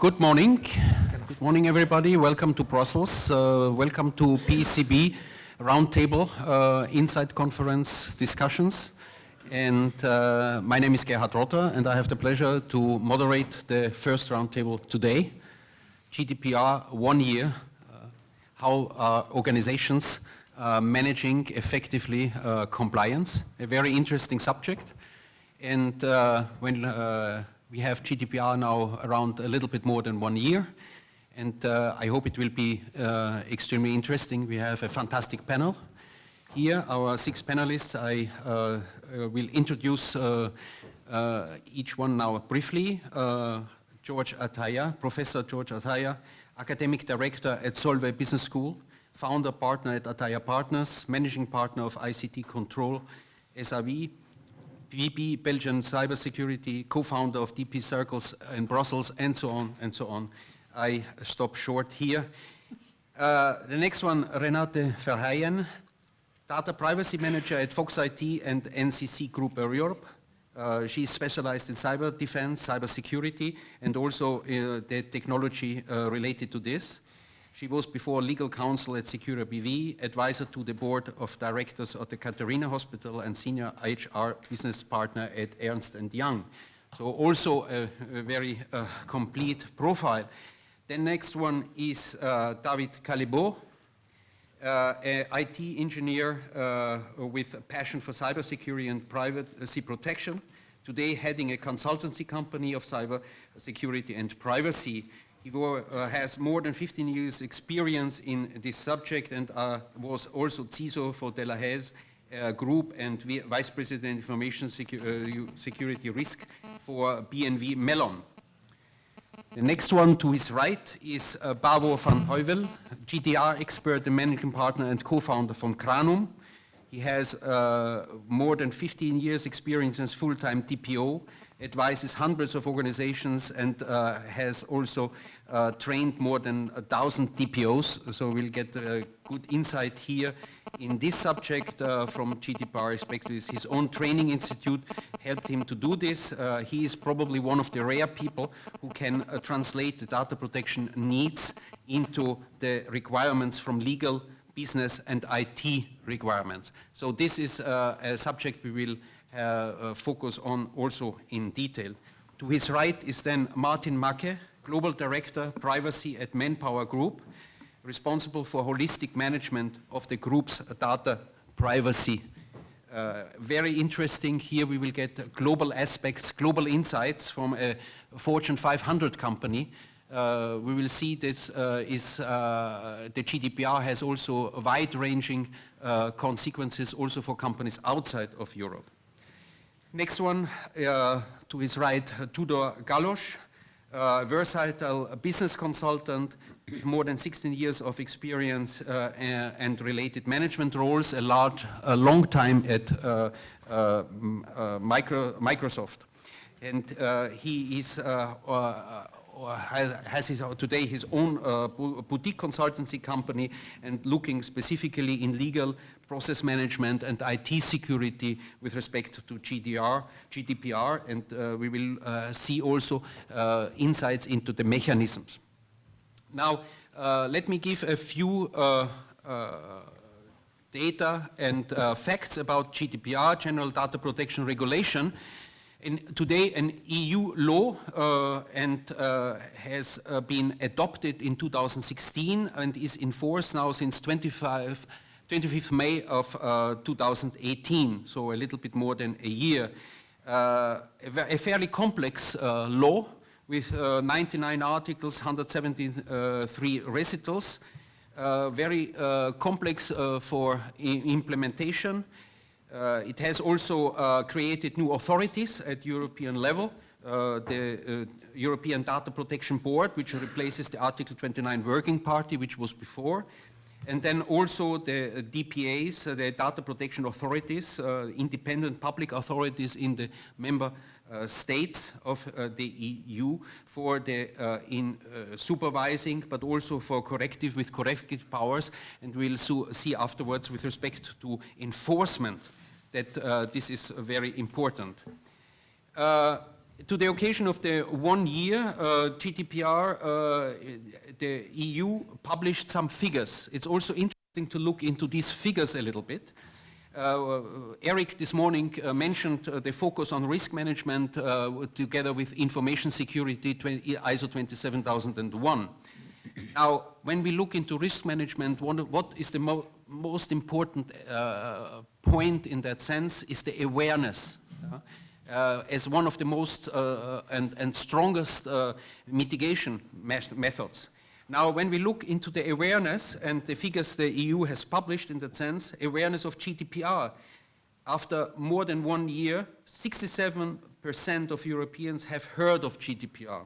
Good morning. Good morning, everybody. Welcome to Brussels. Welcome to PCB Roundtable Insight Conference discussions. And my name is Gerhard Rotter, and I have the pleasure to moderate the first roundtable today. GDPR 1 year, how are organizations managing effectively compliance, a very interesting subject. And when we have GDPR now around a little bit more than 1 year, and I hope it will be extremely interesting. We have a fantastic panel here. Our 6 panelists, I will introduce each one now briefly. George Ataya, Professor George Ataya, Academic Director at Solvay Business School, Founder Partner at Ataya Partners, Managing Partner of ICT Control, SAV, VP Belgian Cybersecurity, co-founder of DP Circles in Brussels, and so on and so on. I stop short here. The next one, Renate Verheyen, Data Privacy Manager at Fox IT and NCC Group Europe. She's specialized in cyber defense, cyber security, and also the technology related to this. She was before legal counsel at Secura BV, advisor to the board of directors of the Katharina Hospital, and senior HR business partner at Ernst & Young. So also a very complete profile. The next one is David Calibot, an IT engineer with a passion for cybersecurity and privacy protection. Today heading a consultancy company of cyber security and privacy. He has more than 15 years experience in this subject and was also CISO for De La Haye Group and Vice President Information Security Risk for BNV Mellon. The next one to his right is Bavo van Heuvel, GDPR expert and managing partner and co-founder from Kranum. He has more than 15 years experience as full-time DPO, advises hundreds of organizations, and has also trained more than 1,000 DPOs. So we'll get good insight here in this subject from GDPR perspective. His own training institute helped him to do this. He is probably one of the rare people who can translate the data protection needs into the requirements from legal, business, and IT requirements. So this is a subject we will focus on also in detail. To his right is then Martin Macke, Global Director, Privacy at Manpower Group, responsible for holistic management of the group's data privacy. Very interesting. Here we will get global aspects, global insights from a Fortune 500 company. We will see this the GDPR has also wide-ranging consequences also for companies outside of Europe. Next one, to his right, Tudor Galosh, versatile business consultant with more than 16 years of experience and related management roles, a long time at Microsoft. And he is has today his own boutique consultancy company and looking specifically in legal, process management, and IT security with respect to GDPR, and we will see also insights into the mechanisms. Now, let me give a few data and facts about GDPR, General Data Protection Regulation. Today, an EU law has been adopted in 2016 and is in force now since 25th May of 2018, so a little bit more than a year. A fairly complex law with 99 articles, 173 recitals, very complex for implementation. It has also created new authorities at European level, the European Data Protection Board, which replaces the Article 29 Working Party, which was before, and then also the DPAs, the Data Protection Authorities, independent public authorities in the member states of the EU for the supervising, but also for corrective powers, and we'll see afterwards with respect to enforcement that this is very important. to the occasion of the 1 year GDPR, the EU published some figures. It's also interesting to look into these figures a little bit. Eric this morning mentioned the focus on risk management together with information security, ISO 27001. Now, when we look into risk management, what is the most important point in that sense is the awareness. As one of the most and strongest mitigation methods. Now, when we look into the awareness and the figures the EU has published in that sense, awareness of GDPR, after more than 1 year, 67% of Europeans have heard of GDPR.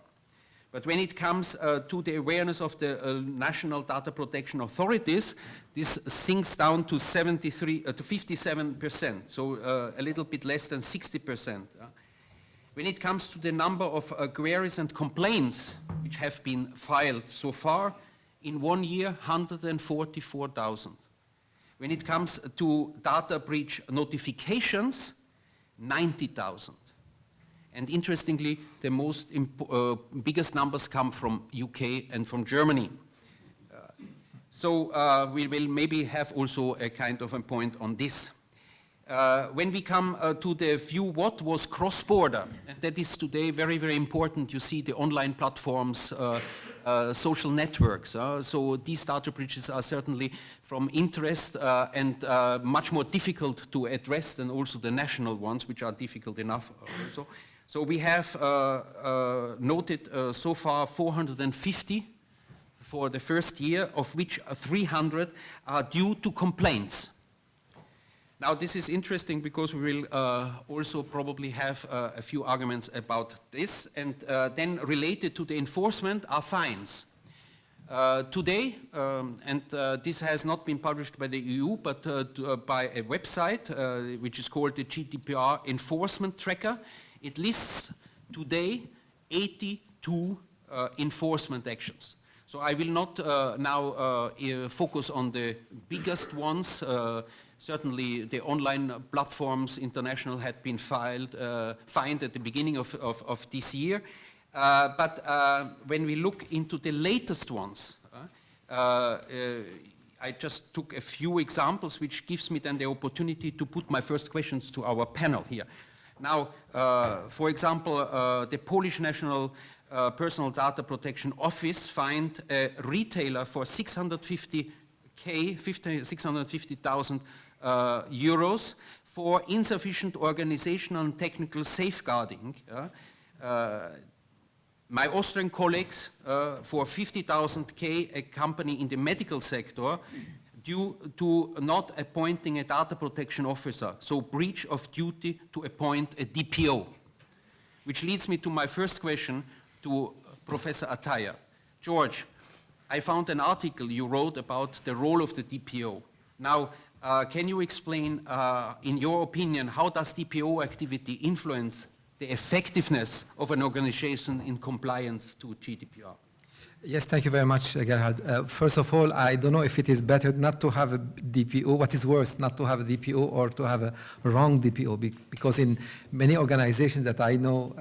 But when it comes to the awareness of the national data protection authorities, this sinks down to 57%, so a little bit less than 60%. When it comes to the number of queries and complaints which have been filed so far, in 1 year, 144,000. When it comes to data breach notifications, 90,000. And interestingly, the biggest numbers come from UK and from Germany. So we will maybe have also a kind of a point on this. When we come to the view what was cross-border, and that is today very, very important. You see the online platforms, social networks. So these data breaches are certainly from interest and much more difficult to address than also the national ones, which are difficult enough also. So we have noted so far 450 for the first year, of which 300 are due to complaints. Now this is interesting because we will also probably have a few arguments about this, and then related to the enforcement are fines. Today, and this has not been published by the EU, but by a website which is called the GDPR Enforcement Tracker. It lists today 82 enforcement actions. So I will not now focus on the biggest ones. Certainly the online platforms international had been fined at the beginning of this year. But when we look into the latest ones, I just took a few examples which gives me then the opportunity to put my first questions to our panel here. Now, for example, the Polish National Personal Data Protection Office fined a retailer for 650,000 euros for insufficient organizational and technical safeguarding. My Austrian colleagues for 50,000 a company in the medical sector due to not appointing a data protection officer, so breach of duty to appoint a DPO. Which leads me to my first question to Professor Ataya. George, I found an article you wrote about the role of the DPO. Now, can you explain, in your opinion, how does DPO activity influence the effectiveness of an organization in compliance to GDPR? Yes, thank you very much, Gerhard. First of all, I don't know if it is better not to have a DPO. What is worse, not to have a DPO or to have a wrong DPO? Because in many organizations that I know,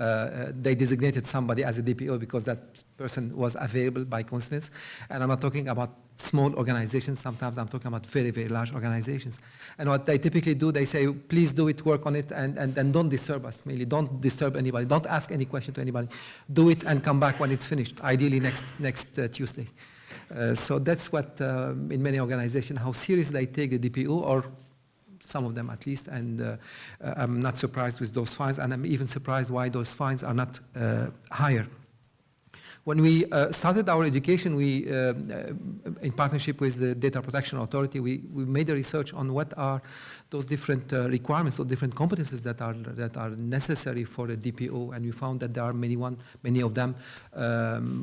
they designated somebody as a DPO because that person was available by coincidence. And I'm not talking about small organizations. Sometimes I'm talking about very, very large organizations. And what they typically do, they say, please do it, work on it, and don't disturb us, mainly. Don't disturb anybody. Don't ask any question to anybody. Do it and come back when it's finished, ideally next Tuesday. So that's what, in many organizations, how serious they take the DPO, or some of them at least, and I'm not surprised with those fines, and I'm even surprised why those fines are not higher. When we started our education, we, in partnership with the Data Protection Authority, we made a research on what are those different requirements or different competences that are necessary for a DPO, and we found that there are many of them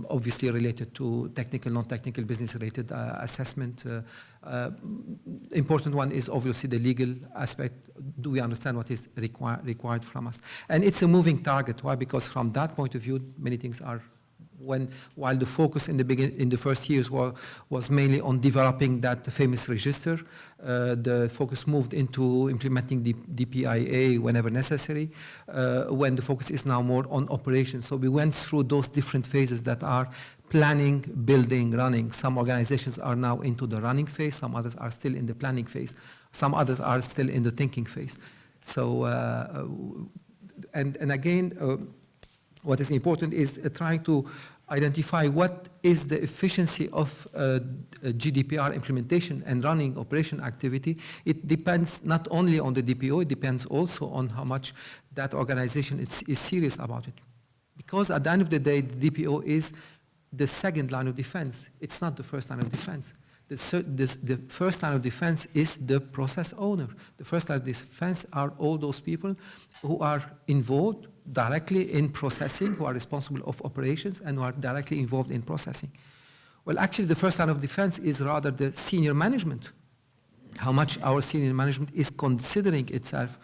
obviously related to technical, non-technical, business-related assessment. Important one is obviously the legal aspect. Do we understand what is required from us? And it's a moving target. Why? Because from that point of view, many things are while the focus in the first years was mainly on developing that famous register, the focus moved into implementing the DPIA whenever necessary, when the focus is now more on operations. So we went through those different phases that are planning, building, running. Some organizations are now into the running phase, some others are still in the planning phase, some others are still in the thinking phase. So, and again, what is important is trying to identify what is the efficiency of GDPR implementation and running operation activity. It depends not only on the DPO, it depends also on how much that organization is serious about it. Because at the end of the day, the DPO is the second line of defense. It's not the first line of defense. The first line of defense is the process owner. The first line of defense are all those people who are involved directly in processing, who are responsible of operations, and who are directly involved in processing. Well, actually, the first line of defense is rather the senior management. How much our senior management is considering itself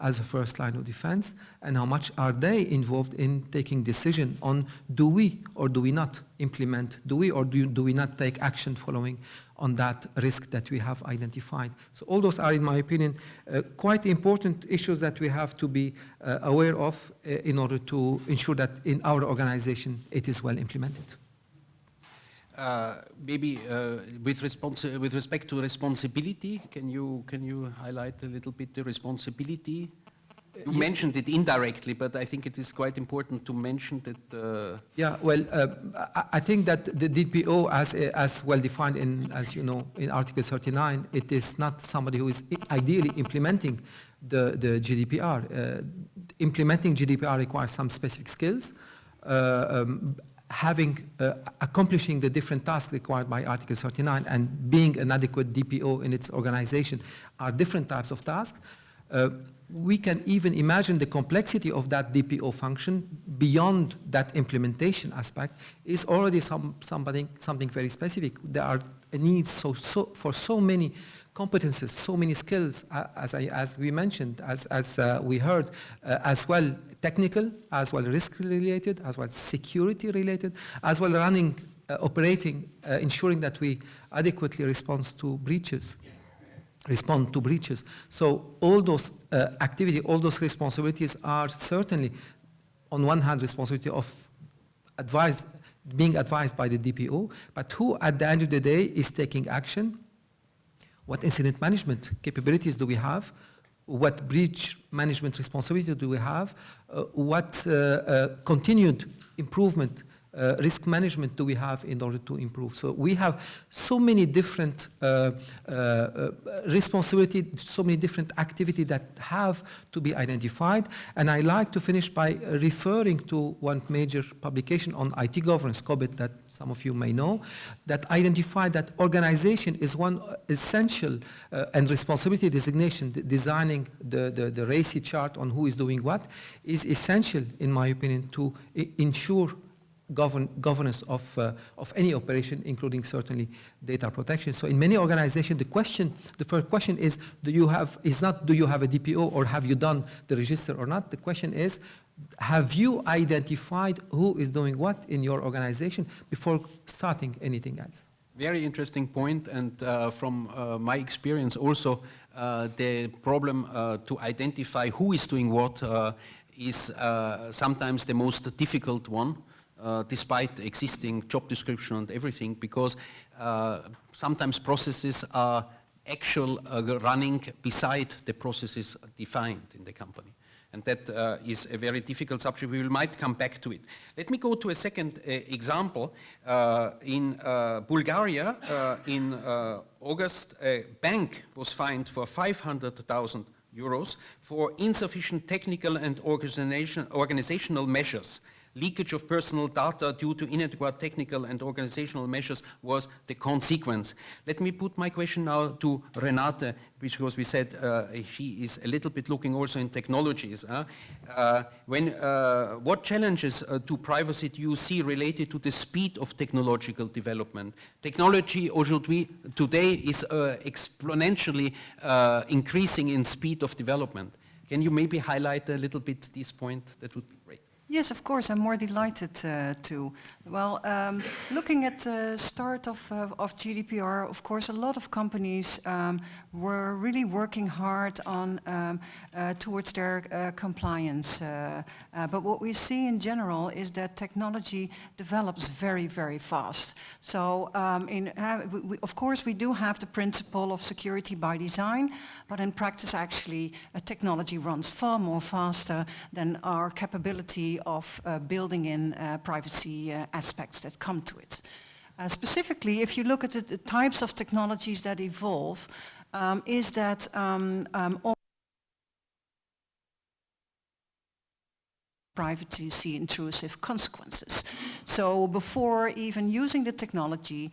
as a first line of defense, and how much are they involved in taking decision on do we or do we not implement, do we or do we not take action following on that risk that we have identified. So all those are, in my opinion, quite important issues that we have to be aware of in order to ensure that in our organization it is well implemented. Maybe with respect to responsibility, can you highlight a little bit the responsibility? You mentioned it indirectly, but I think it is quite important to mention that. Yeah, well, I think that the DPO, as well defined in, as you know, in Article 39, it is not somebody who is ideally implementing the GDPR. Implementing GDPR requires some specific skills. Accomplishing the different tasks required by Article 39 and being an adequate DPO in its organization are different types of tasks. We can even imagine the complexity of that DPO function beyond that implementation aspect is already something very specific. There are needs for so many competences, so many skills, as we mentioned, as we heard, as well technical, as well risk-related, as well security-related, as well running, operating, ensuring that we adequately respond to breaches. So all those activities, all those responsibilities are certainly, on one hand, responsibility of being advised by the DPO, but who at the end of the day is taking action? What incident management capabilities do we have? What breach management responsibility do we have? What continued improvement risk management do we have in order to improve? So we have so many different responsibilities, so many different activities that have to be identified. And I like to finish by referring to one major publication on IT governance, COBIT, that some of you may know, that identified that organization is one essential and responsibility designation, designing the RACI chart on who is doing what, is essential, in my opinion, to ensure governance of any operation, including certainly data protection. So in many organizations, the first question is, do you have a DPO or have you done the register or not? The question is, have you identified who is doing what in your organization before starting anything else? Very interesting point, and from my experience also, the problem to identify who is doing what is sometimes the most difficult one. Despite existing job description and everything, because sometimes processes are running beside the processes defined in the company. And that is a very difficult subject. We might come back to it. Let me go to a second example. In Bulgaria, in August, a bank was fined for 500,000 euros for insufficient technical and organizational measures. Leakage of personal data due to inadequate technical and organizational measures was the consequence. Let me put my question now to Renate, because we said she is a little bit looking also in technologies. What challenges to privacy do you see related to the speed of technological development? Technology today is exponentially increasing in speed of development. Can you maybe highlight a little bit this point? That would be great. Yes, of course, I'm more delighted to. Well, looking at the start of GDPR, of course, a lot of companies were really working hard on towards their compliance. But what we see in general is that technology develops very, very fast. So, of course, we do have the principle of security by design, but in practice, actually, technology runs far more faster than our capability of building in privacy aspects that come to it. Specifically, if you look at the types of technologies that evolve, is that all privacy intrusive consequences. So before even using the technology,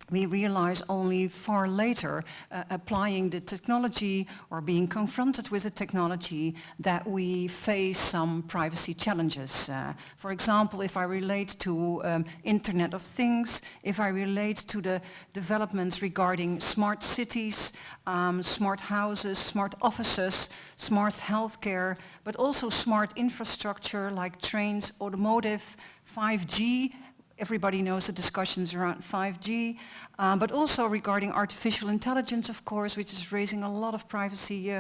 we realize only far later, applying the technology or being confronted with the technology, that we face some privacy challenges. For example, if I relate to Internet of Things, if I relate to the developments regarding smart cities, smart houses, smart offices, smart healthcare, but also smart infrastructure like trains, automotive, 5G. Everybody knows the discussions around 5G, but also regarding artificial intelligence, of course, which is raising a lot of privacy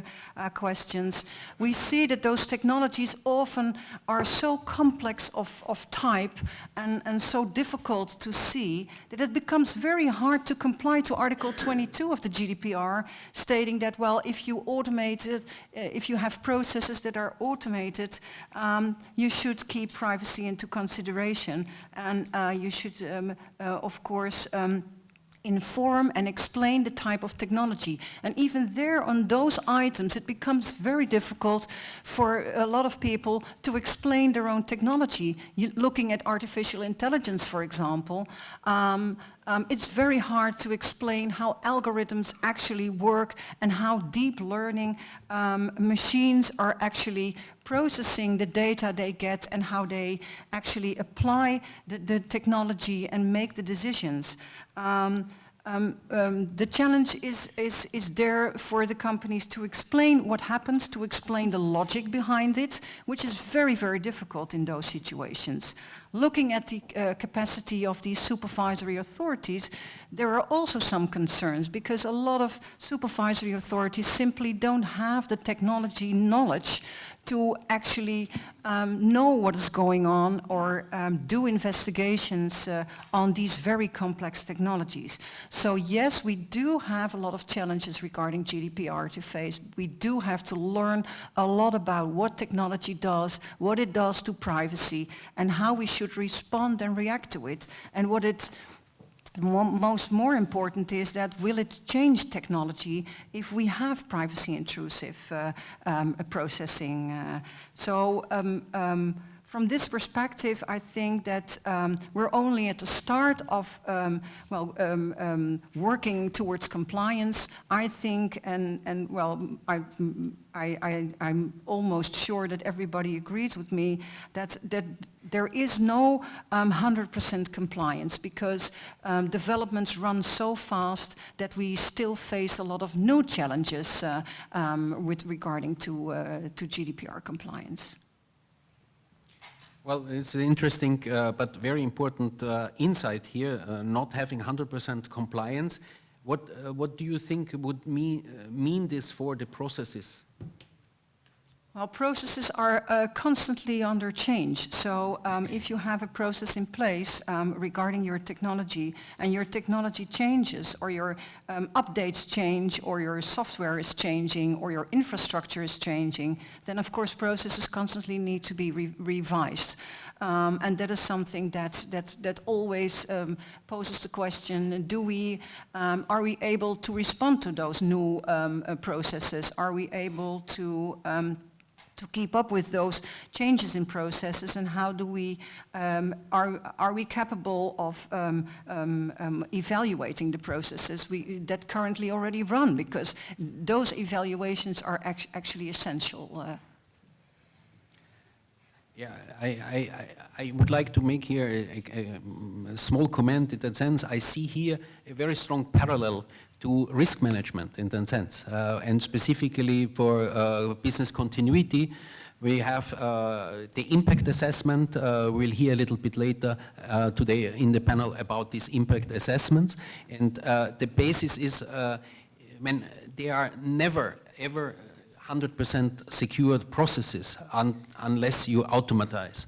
questions. We see that those technologies often are so complex of type and so difficult to see that it becomes very hard to comply to Article 22 of the GDPR, stating that, well, if you automate it, if you have processes that are automated, you should keep privacy into consideration, and you should, of course, inform and explain the type of technology. And even there on those items, it becomes very difficult for a lot of people to explain their own technology. Looking at artificial intelligence, for example, it's very hard to explain how algorithms actually work and how deep learning machines are actually processing the data they get and how they actually apply the technology and make the decisions. The challenge is there for the companies to explain what happens, to explain the logic behind it, which is very, very difficult in those situations. Looking at the capacity of these supervisory authorities, there are also some concerns because a lot of supervisory authorities simply don't have the technology knowledge to actually know what is going on or do investigations on these very complex technologies. So yes, we do have a lot of challenges regarding GDPR to face. We do have to learn a lot about what technology does, what it does to privacy, and how we should respond and react to it. And what it more important is that will it change technology if we have privacy intrusive processing. From this perspective, I think that we're only at the start of working towards compliance. I think, and well, I'm almost sure that everybody agrees with me that there is no 100% compliance because developments run so fast that we still face a lot of new challenges with regarding to GDPR compliance. Well, it's an interesting but very important insight here, not having 100% compliance. What do you think would mean this for the processes? Well, processes are constantly under change. So if you have a process in place regarding your technology and your technology changes or your updates change or your software is changing or your infrastructure is changing, then of course processes constantly need to be revised. And that is something that always poses the question, are we able to respond to those new processes? Are we able to keep up with those changes in processes, and how do we, are we capable of evaluating the processes that currently already run, because those evaluations are actually essential. Yeah, I would like to make here a small comment in that sense. I see here a very strong parallel to risk management in that sense, and specifically for business continuity. We have the impact assessment. We'll hear a little bit later today in the panel about these impact assessments. And the basis is, when they are never, ever 100% secured processes unless you automatize.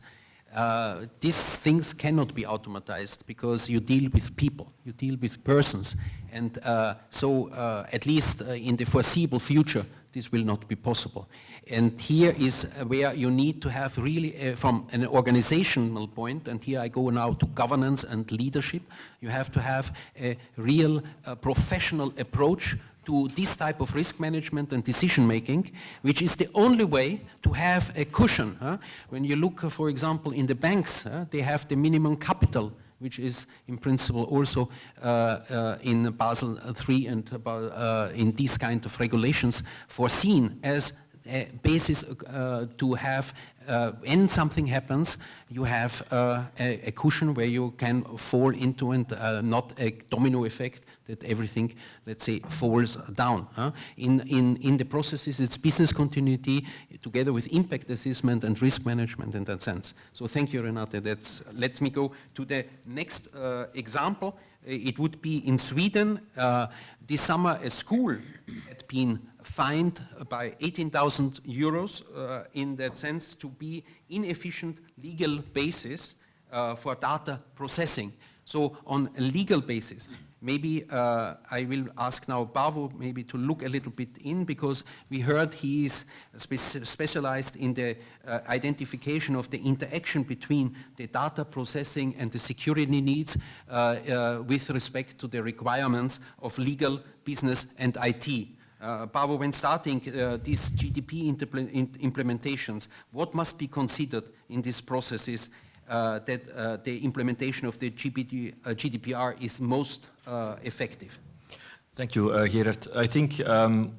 These things cannot be automatized because you deal with people, you deal with persons. And so at least in the foreseeable future, this will not be possible. And here is where you need to have really, from an organizational point, and here I go now to governance and leadership, you have to have a real professional approach to this type of risk management and decision making, which is the only way to have a cushion. When you look, for example, in the banks, they have the minimum capital, which is in principle also in Basel III and in these kind of regulations foreseen as a basis to have, when something happens, you have a cushion where you can fall into and not a domino effect that everything, let's say, falls down. In the processes, it's business continuity together with impact assessment and risk management in that sense. So thank you, Renate. Let me go to the next example. It would be in Sweden. This summer, a school had been fined by 18,000 euros in that sense to be inefficient legal basis for data processing. So on a legal basis, maybe I will ask now Paavo maybe to look a little bit in, because we heard he is specialized in the identification of the interaction between the data processing and the security needs with respect to the requirements of legal, business and IT. Paavo, when starting these GDP implementations, what must be considered in these processes that the implementation of the GDPR is most effective? Thank you, Gerard. I think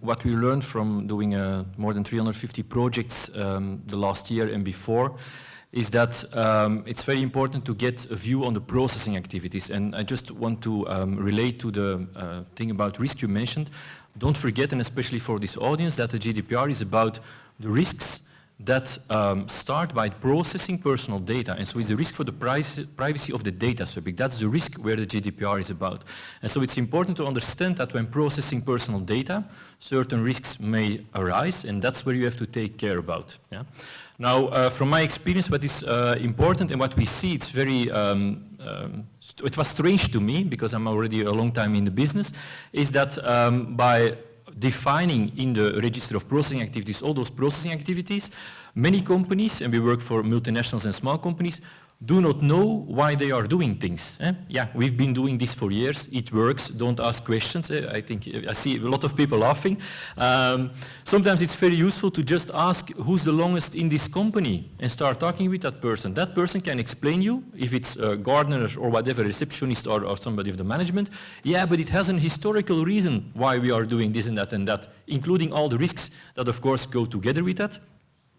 what we learned from doing more than 350 projects the last year and before is that it's very important to get a view on the processing activities. And I just want to relate to the thing about risk you mentioned. Don't forget, and especially for this audience, that the GDPR is about the risks that start by processing personal data. And so it's a risk for the privacy of the data subject. That's the risk where the GDPR is about. And so it's important to understand that when processing personal data, certain risks may arise, and that's where you have to take care about. Yeah? Now, from my experience, what is important and what we see, it's very, it was strange to me, because I'm already a long time in the business, is that by defining in the register of processing activities all those processing activities, many companies, and we work for multinationals and small companies, do not know why they are doing things. Yeah, we've been doing this for years, it works, don't ask questions. I think I see a lot of people laughing. Sometimes it's very useful to just ask who's the longest in this company and start talking with that person. That person can explain you, if it's a gardener or whatever, receptionist or somebody of the management, yeah, but it has an historical reason why we are doing this and that, including all the risks that of course go together with that.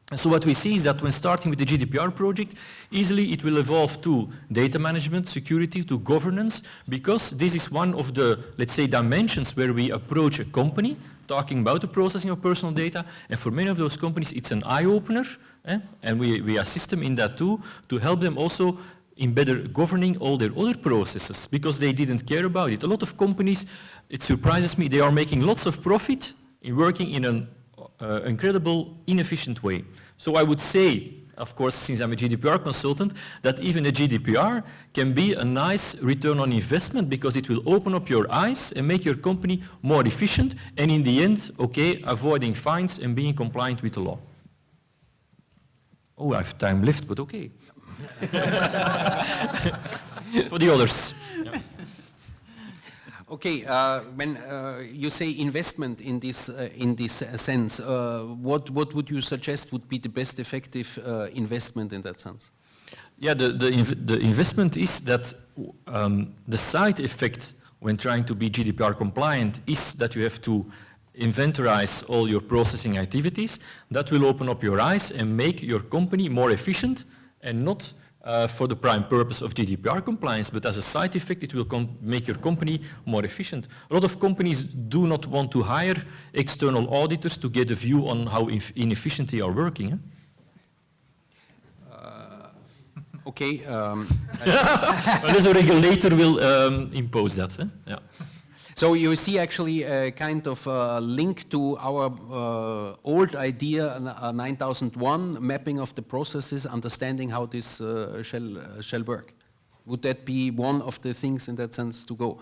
And so what we see is that when starting with the GDPR project, easily it will evolve to data management, security, to governance, because this is one of the, let's say, dimensions where we approach a company talking about the processing of personal data. And for many of those companies, it's an eye-opener, and we assist them in that too, to help them also in better governing all their other processes, because they didn't care about it. A lot of companies, it surprises me, they are making lots of profit in working in an incredible, inefficient way. So I would say, of course, since I'm a GDPR consultant, that even a GDPR can be a nice return on investment, because it will open up your eyes and make your company more efficient, and in the end, okay, avoiding fines and being compliant with the law. Oh, I have time left, but okay. For the others. Yeah. Okay, when you say investment in this sense, what would you suggest would be the best effective investment in that sense? Yeah, the investment is that the side effect when trying to be GDPR compliant is that you have to inventorize all your processing activities. That will open up your eyes and make your company more efficient, and not for the prime purpose of GDPR compliance, but as a side effect, it will make your company more efficient. A lot of companies do not want to hire external auditors to get a view on how inefficient they are working. Okay. Unless a regulator will impose that. Yeah. So you see actually a kind of link to our old idea, 9001, mapping of the processes, understanding how this shall work. Would that be one of the things in that sense to go?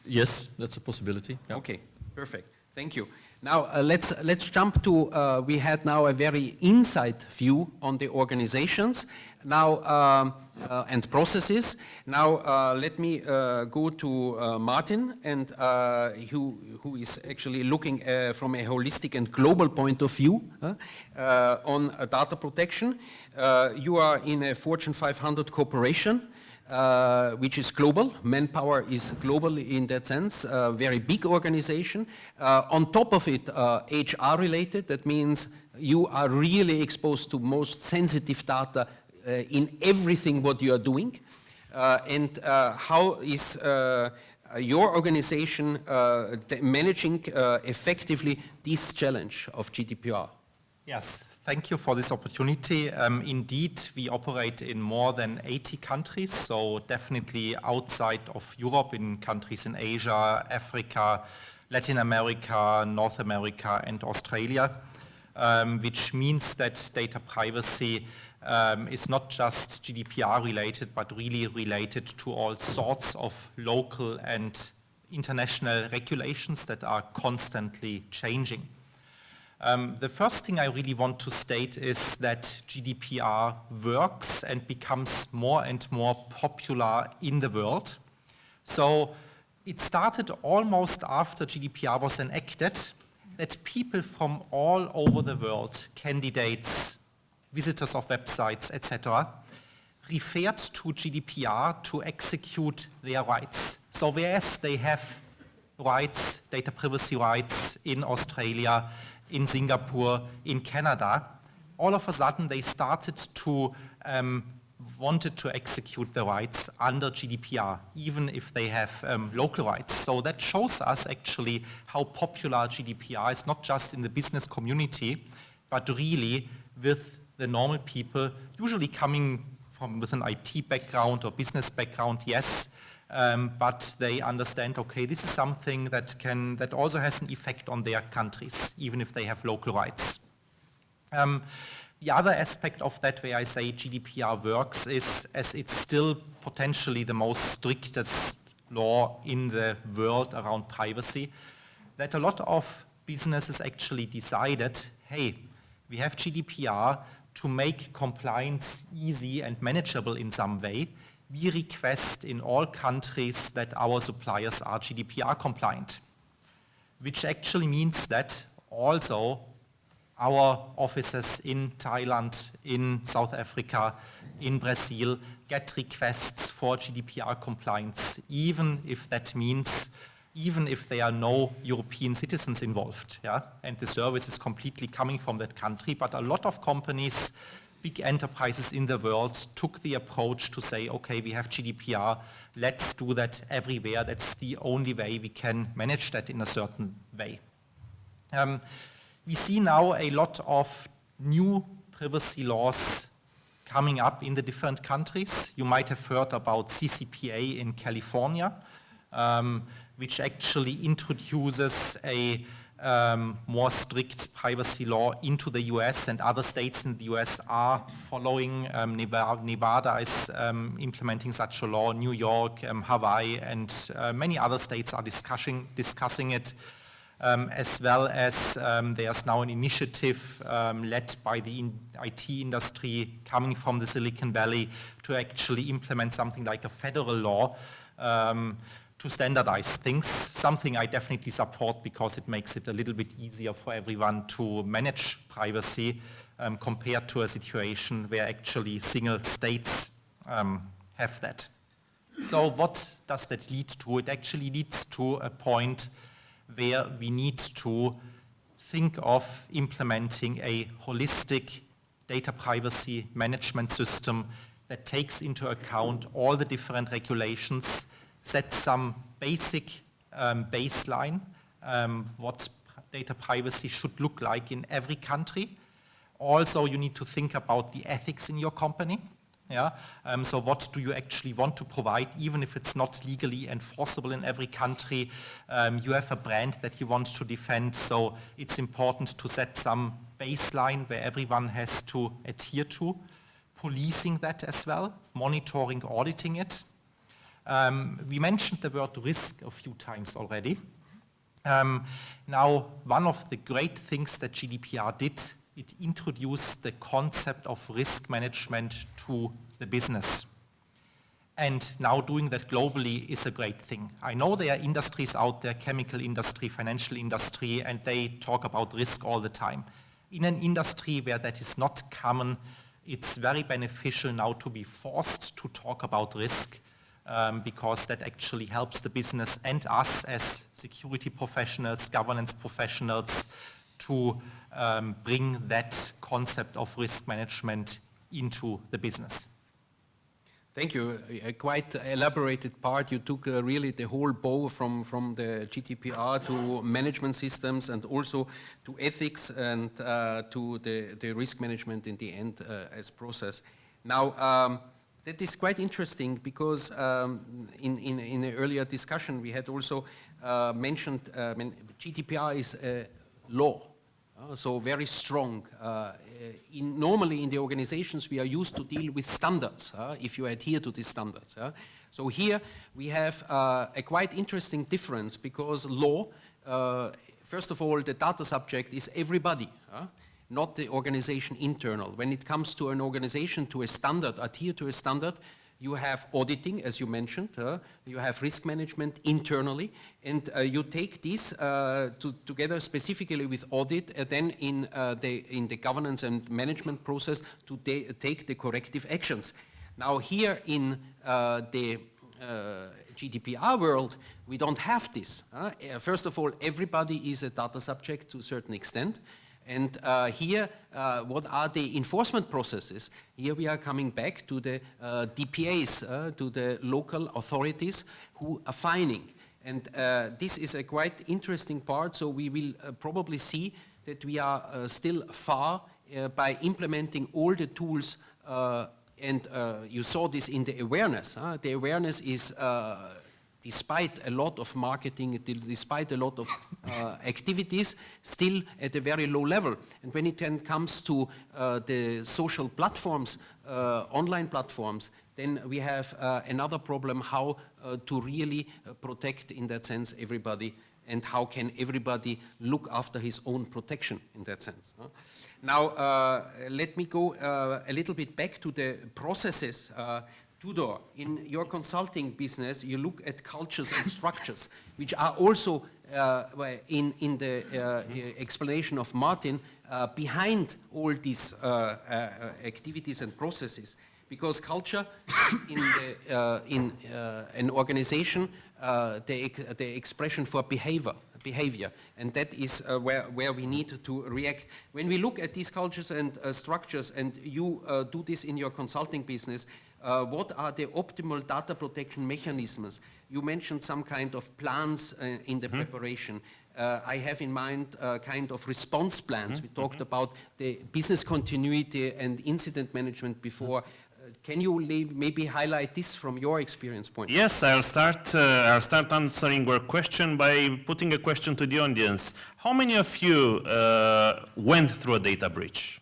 Yes, that's a possibility. Yeah. Okay, perfect. Thank you. Now let's jump to, we had now a very inside view on the organizations now and processes. Now let me go to Martin, and who is actually looking from a holistic and global point of view on data protection. You are in a Fortune 500 corporation. Which is global. Manpower is global in that sense, very big organization. On top of it, HR related, that means you are really exposed to most sensitive data in everything what you are doing. And how is your organization managing effectively this challenge of GDPR? Yes, thank you for this opportunity. Indeed, we operate in more than 80 countries, so definitely outside of Europe, in countries in Asia, Africa, Latin America, North America, and Australia, which means that data privacy is not just GDPR related, but really related to all sorts of local and international regulations that are constantly changing. The first thing I really want to state is that GDPR works and becomes more and more popular in the world. So it started almost after GDPR was enacted, that people from all over the world, candidates, visitors of websites, etc., referred to GDPR to execute their rights. So whereas they have rights, data privacy rights in Australia, in Singapore, in Canada, all of a sudden they started to wanted to execute the rights under GDPR, even if they have local rights. So that shows us actually how popular GDPR is, not just in the business community, but really with the normal people, usually coming from with an IT background or business background, yes, but they understand, okay, this is something that also has an effect on their countries, even if they have local rights. The other aspect of that where I say GDPR works is, as it's still potentially the most strictest law in the world around privacy, that a lot of businesses actually decided, hey, we have GDPR to make compliance easy and manageable in some way. We request in all countries that our suppliers are GDPR compliant, which actually means that also our offices in Thailand, in South Africa, in Brazil get requests for GDPR compliance, even if that means, even if there are no European citizens involved, yeah? And the service is completely coming from that country. But a lot of companies, big enterprises in the world took the approach to say, okay, we have GDPR, let's do that everywhere. That's the only way we can manage that in a certain way. We see now a lot of new privacy laws coming up in the different countries. You might have heard about CCPA in California, which actually introduces a more strict privacy law into the US, and other states in the US are following. Nevada is implementing such a law, New York, Hawaii, and many other states are discussing it. As well as there's now an initiative led by the IT industry coming from the Silicon Valley to actually implement something like a federal law to standardize things, something I definitely support because it makes it a little bit easier for everyone to manage privacy compared to a situation where actually single states have that. So what does that lead to? It actually leads to a point where we need to think of implementing a holistic data privacy management system that takes into account all the different regulations, sets some basic baseline, what data privacy should look like in every country. Also, you need to think about the ethics in your company. Yeah? So what do you actually want to provide, even if it's not legally enforceable in every country? You have a brand that you want to defend, so it's important to set some baseline where everyone has to adhere to. Policing that as well, monitoring, auditing it. We mentioned the word risk a few times already. Now, one of the great things that GDPR did, it introduced the concept of risk management to the business. And now doing that globally is a great thing. I know there are industries out there, chemical industry, financial industry, and they talk about risk all the time. In an industry where that is not common, it's very beneficial now to be forced to talk about risk, because that actually helps the business and us as security professionals, governance professionals, to bring that concept of risk management into the business. Thank you. A quite elaborated part. You took really the whole bow from the GDPR to management systems and also to ethics and to the risk management in the end as process. Now, that is quite interesting because in an earlier discussion we had also mentioned GDPR is a law. So very strong. Normally in the organizations we are used to deal with standards, if you adhere to these standards. So here we have a quite interesting difference because law, first of all, the data subject is everybody, not the organization internal. When it comes to an organization, to a standard, adhere to a standard, you have auditing, as you mentioned, you have risk management internally, and you take this together specifically with audit, then in the governance and management process to take the corrective actions. Now here in the GDPR world, we don't have this. First of all, everybody is a data subject to a certain extent. And here, what are the enforcement processes? Here we are coming back to the DPAs, to the local authorities who are fining. And this is a quite interesting part, so we will probably see that we are still far by implementing all the tools, and you saw this in the awareness. The awareness is despite a lot of marketing, despite a lot of activities, still at a very low level. And when it then comes to the social platforms, online platforms, then we have another problem, how to really protect, in that sense, everybody, and how can everybody look after his own protection, in that sense. Now, let me go a little bit back to the processes. Tudor, in your consulting business, you look at cultures and structures, which are also in the explanation of Martin behind all these activities and processes. Because culture is in an organization the expression for behavior, and that is where we need to react. When we look at these cultures and structures, and you do this in your consulting business, what are the optimal data protection mechanisms? You mentioned some kind of plans in the preparation. I have in mind kind of response plans. We talked about the business continuity and incident management before. Can you maybe highlight this from your experience point? Yes, I'll start answering your question by putting a question to the audience. How many of you went through a data breach?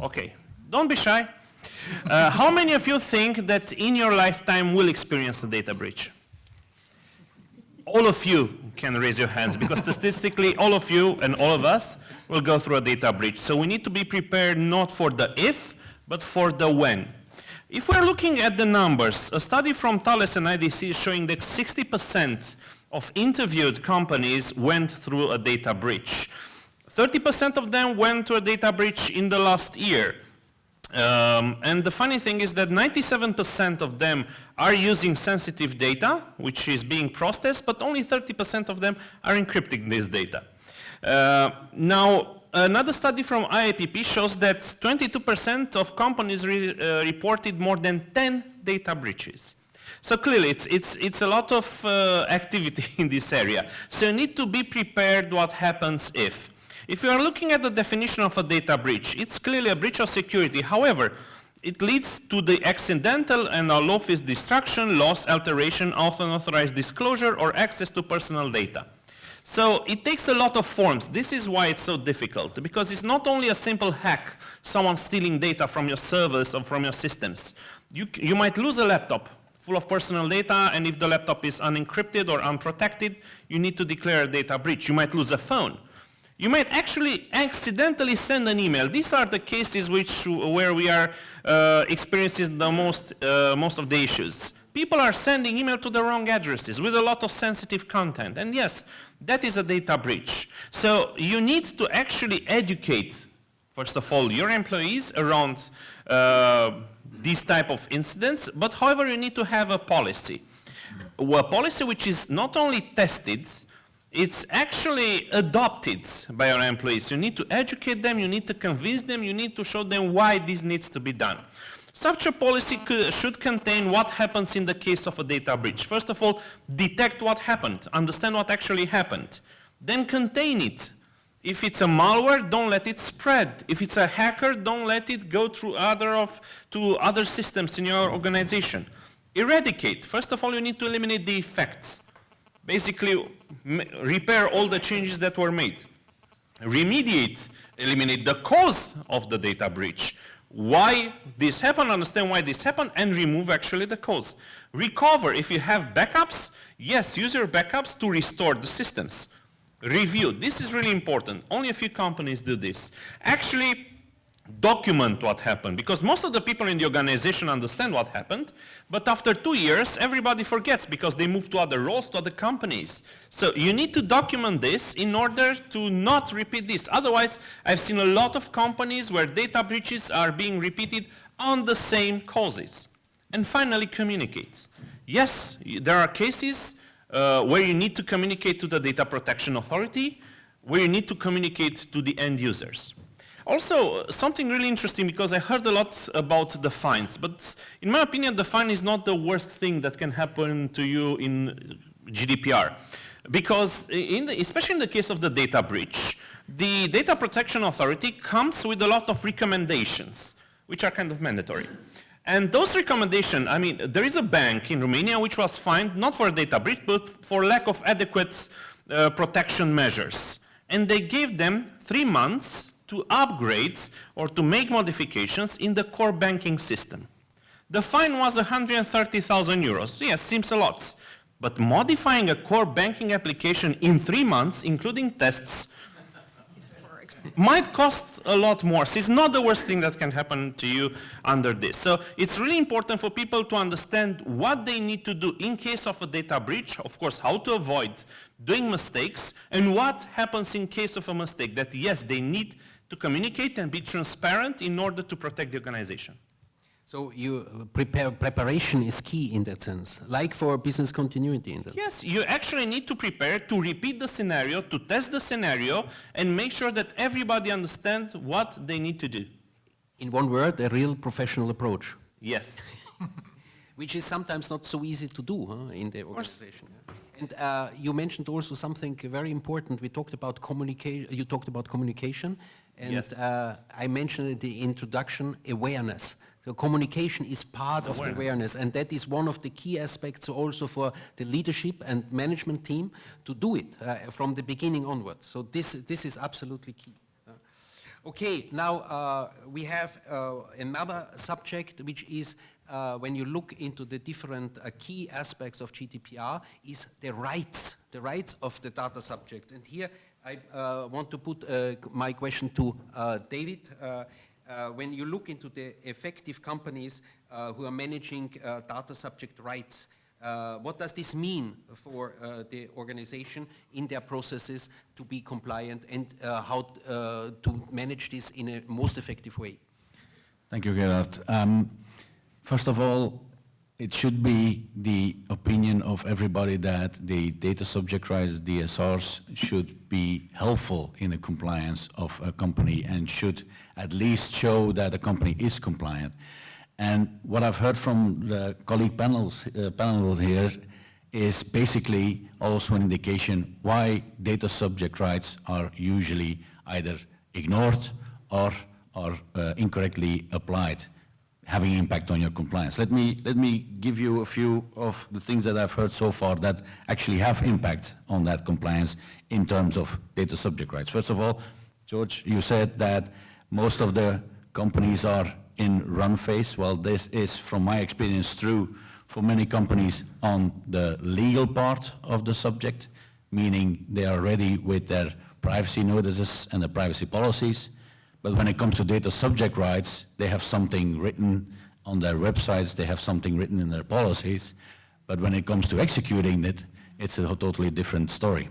Okay, don't be shy. How many of you think that in your lifetime will experience a data breach? All of you can raise your hands, because statistically all of you and all of us will go through a data breach. So we need to be prepared not for the if, but for the when. If we're looking at the numbers, a study from Thales and IDC is showing that 60% of interviewed companies went through a data breach. 30% of them went through a data breach in the last year. And the funny thing is that 97% of them are using sensitive data, which is being processed, but only 30% of them are encrypting this data. Now, another study from IAPP shows that 22% of companies reported more than 10 data breaches. So clearly, it's a lot of activity in this area. So you need to be prepared what happens if. If you are looking at the definition of a data breach, it's clearly a breach of security. However, it leads to the accidental and unlawful destruction, loss, alteration, unauthorized disclosure, or access to personal data. So it takes a lot of forms. This is why it's so difficult, because it's not only a simple hack, someone stealing data from your servers or from your systems. You might lose a laptop full of personal data, and if the laptop is unencrypted or unprotected, you need to declare a data breach. You might lose a phone. You might actually accidentally send an email. These are the cases where we are experiencing the most of the issues. People are sending email to the wrong addresses with a lot of sensitive content. And yes, that is a data breach. So you need to actually educate, first of all, your employees around these type of incidents, but however, you need to have a policy. A policy which is not only tested, it's actually adopted by our employees. You need to educate them, you need to convince them, you need to show them why this needs to be done. Such a policy should contain what happens in the case of a data breach. First of all, detect what happened, understand what actually happened. Then contain it. If it's a malware, don't let it spread. If it's a hacker, don't let it go through to other systems in your organization. Eradicate. First of all, you need to eliminate the effects. Basically, repair all the changes that were made. Remediate, eliminate the cause of the data breach. Why this happened, understand why this happened, and remove actually the cause. Recover. If you have backups, yes, use your backups to restore the systems. Review. This is really important. Only a few companies do this. Actually, document what happened, because most of the people in the organization understand what happened, but after 2 years, everybody forgets because they move to other roles, to other companies. So you need to document this in order to not repeat this. Otherwise, I've seen a lot of companies where data breaches are being repeated on the same causes. And finally, communicate. Yes, there are cases where you need to communicate to the data protection authority, where you need to communicate to the end users. Also, something really interesting, because I heard a lot about the fines, but in my opinion, the fine is not the worst thing that can happen to you in GDPR. Because especially in the case of the data breach, the data protection authority comes with a lot of recommendations, which are kind of mandatory. And those recommendations, I mean, there is a bank in Romania which was fined not for a data breach, but for lack of adequate protection measures. And they gave them 3 months to upgrade or to make modifications in the core banking system. The fine was 130,000 euros. Yes, seems a lot. But modifying a core banking application in 3 months, including tests, might cost a lot more. So it's not the worst thing that can happen to you under this. So it's really important for people to understand what they need to do in case of a data breach, of course, how to avoid doing mistakes, and what happens in case of a mistake, that yes, they need to communicate and be transparent in order to protect the organization. So preparation is key in that sense, like for business continuity in that. Yes, you actually need to prepare to repeat the scenario, to test the scenario, and make sure that everybody understands what they need to do. In one word, a real professional approach. Yes. Which is sometimes not so easy to do in the organization. And you mentioned also something very important. We talked about communication. You talked about communication, and yes. I mentioned in the introduction awareness. So communication is part of the awareness, and that is one of the key aspects also for the leadership and management team to do it from the beginning onwards. So this is absolutely key. Okay, now we have another subject, which is when you look into the different key aspects of GDPR, is the rights of the data subject. And here I want to put my question to David. When you look into the effective companies who are managing data subject rights, what does this mean for the organization in their processes to be compliant, and how to manage this in a most effective way? Thank you, Gerhard. First of all, it should be the opinion of everybody that the data subject rights, DSRs, should be helpful in the compliance of a company and should at least show that a company is compliant. And what I've heard from the colleague panels here is basically also an indication why data subject rights are usually either ignored or incorrectly applied. having impact on your compliance. Let me give you a few of the things that I've heard so far that actually have impact on that compliance in terms of data subject rights. First of all, George, you said that most of the companies are in run phase. Well, this is, from my experience, true for many companies on the legal part of the subject, meaning they are ready with their privacy notices and the privacy policies. But when it comes to data subject rights, they have something written on their websites, they have something written in their policies. But when it comes to executing it, it's a totally different story.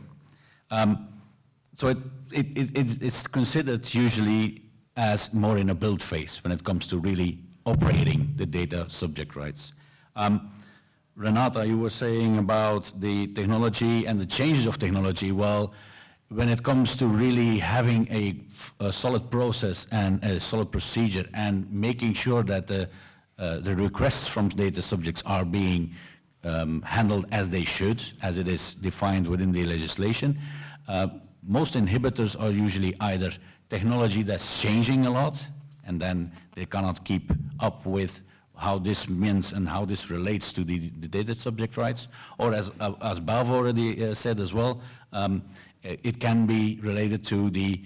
So it's considered usually as more in a build phase when it comes to really operating the data subject rights. Renata, you were saying about the technology and the changes of technology. Well, when it comes to really having a solid process and a solid procedure and making sure that the requests from data subjects are being handled as they should, as it is defined within the legislation, most inhibitors are usually either technology that's changing a lot, and then they cannot keep up with how this means and how this relates to the data subject rights, or as Bav already said as well, it can be related to the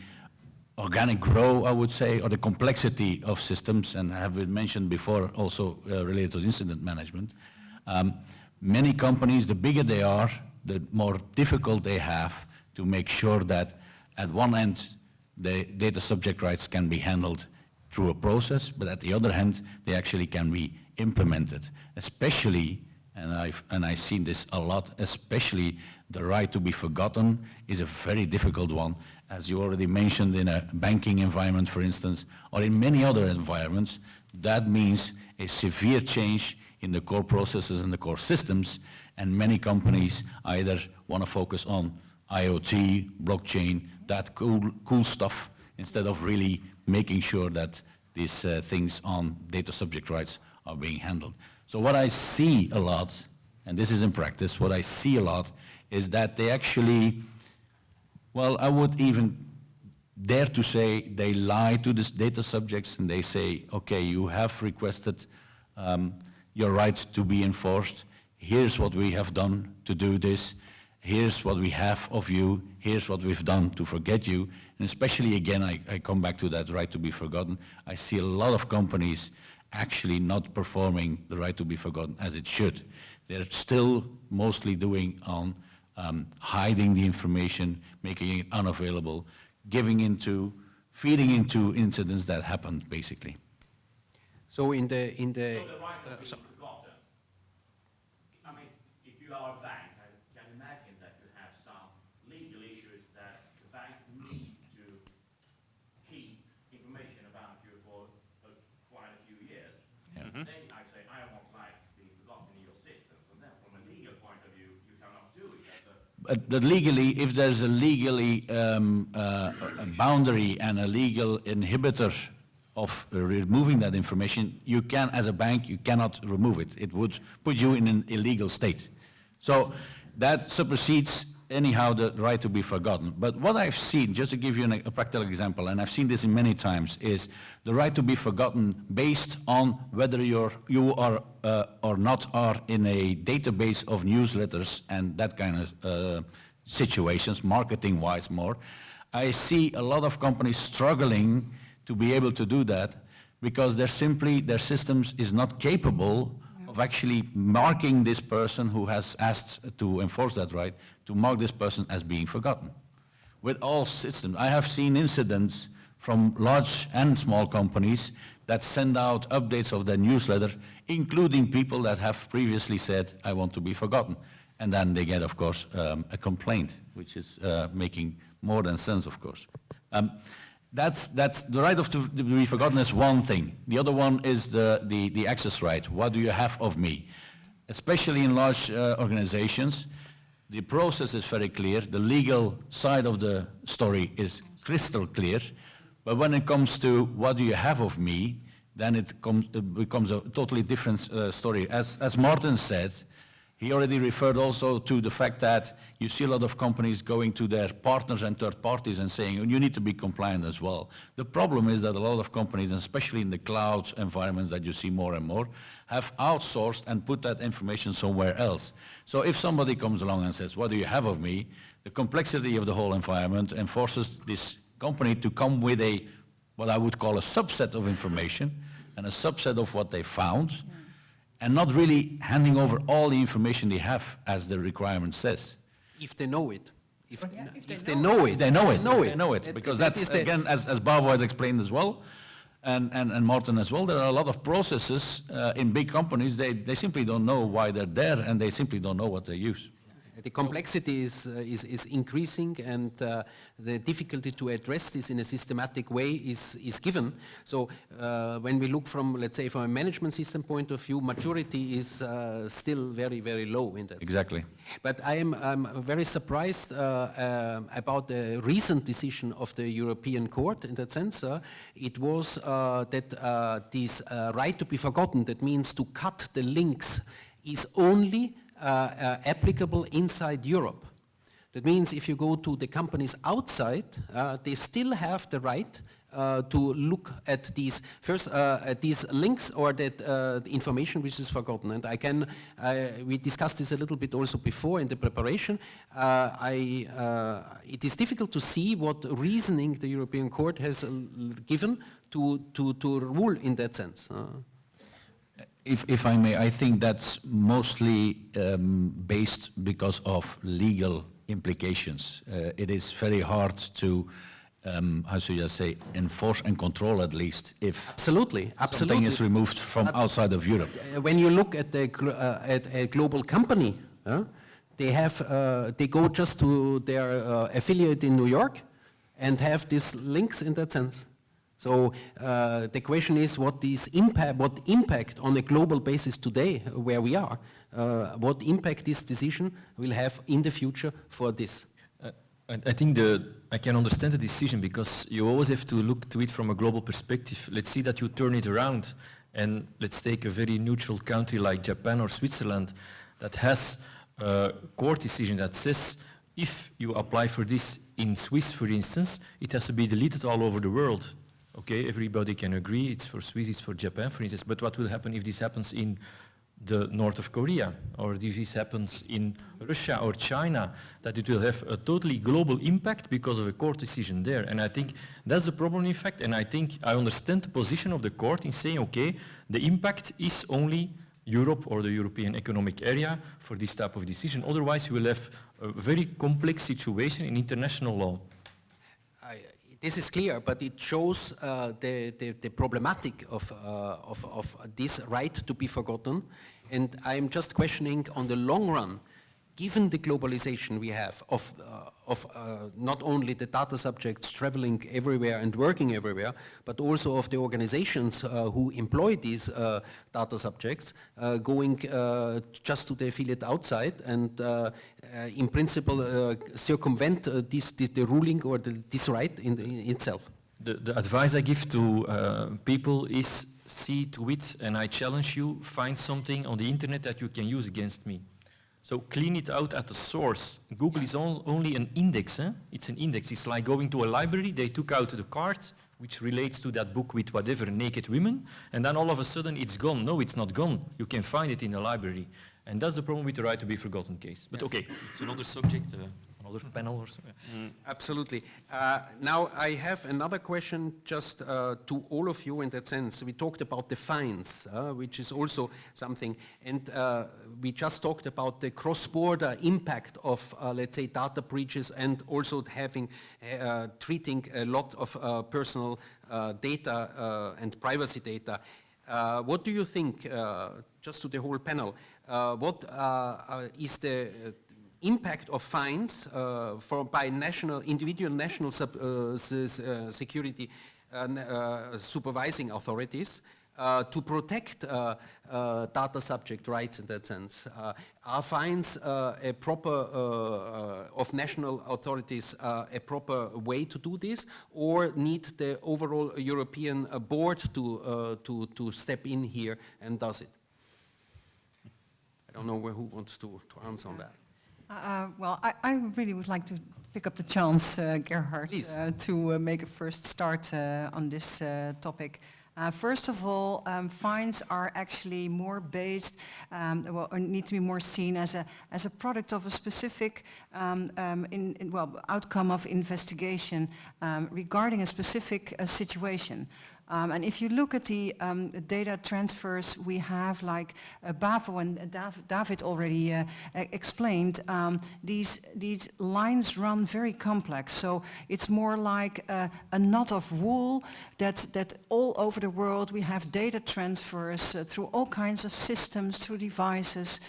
organic growth, I would say, or the complexity of systems, and have been mentioned before also related to incident management. Many companies, the bigger they are, the more difficult they have to make sure that at one end the data subject rights can be handled through a process, but at the other hand they actually can be implemented, especially, and I've seen this a lot, especially the right to be forgotten is a very difficult one, as you already mentioned, in a banking environment, for instance, or in many other environments. That means a severe change in the core processes and the core systems, and many companies either want to focus on IoT, blockchain, that cool stuff, instead of really making sure that these things on data subject rights are being handled. So what I see a lot, and this is in practice, what I see a lot is that they actually, well, I would even dare to say they lie to these data subjects and they say, okay, you have requested your right to be enforced. Here's what we have done to do this. Here's what we have of you. Here's what we've done to forget you. And especially, again, I come back to that right to be forgotten. I see a lot of companies actually not performing the right to be forgotten as it should. They're still mostly doing on hiding the information, making it unavailable, feeding into incidents that happened, basically. So in the So the right to be forgotten. I mean, if you are a bank, I can imagine that you have some legal issues that the bank need to keep information about you for quite a few years. Yeah. Then I say, I won't like to be forgotten in your system. So then from a legal point of view, you cannot do it. But legally, if there's a legally a boundary and a legal inhibitor of removing that information, you can, as a bank, you cannot remove it. It would put you in an illegal state. So that supersedes anyhow the right to be forgotten. But what I've seen, just to give you a practical example, and I've seen this in many times, is the right to be forgotten based on whether you are or not are in a database of newsletters and that kind of situations, marketing-wise more. I see a lot of companies struggling to be able to do that because their systems is not capable of actually marking this person who has asked to enforce that right, to mark this person as being forgotten. With all systems, I have seen incidents from large and small companies that send out updates of their newsletter, including people that have previously said, I want to be forgotten. And then they get, of course, a complaint, which is making more than sense, of course. That's the right to be forgotten is one thing. The other one is the access right. What do you have of me? Especially in large organizations, the process is very clear. The legal side of the story is crystal clear. But when it comes to what do you have of me, then it becomes a totally different story. As Martin said, He already referred also to the fact that you see a lot of companies going to their partners and third parties and saying, you need to be compliant as well. The problem is that a lot of companies, and especially in the cloud environments that you see more and more, have outsourced and put that information somewhere else. So if somebody comes along and says, what do you have of me? The complexity of the whole environment enforces this company to come with what I would call a subset of information and a subset of what they found, and not really handing over all the information they have, as the requirement says. If they know it. If they Know it. They know it. That- Because that that's, is the- again, as Bavo has explained as well, and Martin as well, there are a lot of processes in big companies, they simply don't know why they're there, and they simply don't know what they use. The complexity is increasing, and the difficulty to address this in a systematic way is given. So when we look from, let's say, from a management system point of view, maturity is still very, very low in that. Exactly. But I'm very surprised about the recent decision of the European Court in that sense. It was that this right to be forgotten, that means to cut the links, is only applicable inside Europe. That means if you go to the companies outside, they still have the right to look at these these links or that the information which is forgotten. And we discussed this a little bit also before in the preparation. It is difficult to see what reasoning the European Court has given to rule in that sense. If I may, I think that's mostly based because of legal implications. It is very hard to, how should I say, enforce and control, at least, if Absolutely. something is removed from outside of Europe. When you look at at a global company, they go just to their affiliate in New York and have these links in that sense. So the question is what impact on a global basis today, where we are, what impact this decision will have in the future for this. I think I can understand the decision, because you always have to look to it from a global perspective. Let's see that you turn it around, and let's take a very neutral country like Japan or Switzerland that has a court decision that says if you apply for this in Swiss, for instance, it has to be deleted all over the world. Okay, everybody can agree, it's for Swiss, it's for Japan, for instance, but what will happen if this happens in the north of Korea, or if this happens in Russia or China, that it will have a totally global impact because of a court decision there. And I think that's the problem, in fact, and I think I understand the position of the court in saying, okay, the impact is only Europe or the European Economic Area for this type of decision. Otherwise, you will have a very complex situation in international law. This is clear, but it shows the problematic of this right to be forgotten. And I'm just questioning, on the long run, given the globalization we have of not only the data subjects traveling everywhere and working everywhere, but also of the organizations who employ these data subjects going just to the affiliate outside and in principle circumvent the ruling or this right in itself. The advice I give to people is see to it, and I challenge you, find something on the internet that you can use against me. So clean it out at the source. Google is only an index. It's an index. It's like going to a library. They took out the card, which relates to that book with whatever, naked women, and then all of a sudden it's gone. No, it's not gone. You can find it in a library. And that's the problem with the right to be forgotten case. But okay, it's another subject, another panel or so. Absolutely. Now I have another question just to all of you in that sense. We talked about the fines, which is also something, and we just talked about the cross-border impact of, let's say, data breaches, and also treating a lot of personal data and privacy data. What do you think, just to the whole panel, what is the impact of fines by individual national security supervising authorities to protect data subject rights in that sense? Are fines a proper, of national authorities, a proper way to do this, or need the overall European board to step in here and does it? I don't know who wants to answer on that. Well, I really would like to pick up the chance, Gerhard, Please. to make a first start on this topic. First of all, fines are actually more based, or need to be more seen as a product of a specific outcome of investigation regarding a specific situation. And if you look at the data transfers we have, like Bavo and David already explained, these lines run very complex. So it's more like a knot of wool that all over the world we have data transfers through all kinds of systems, through devices.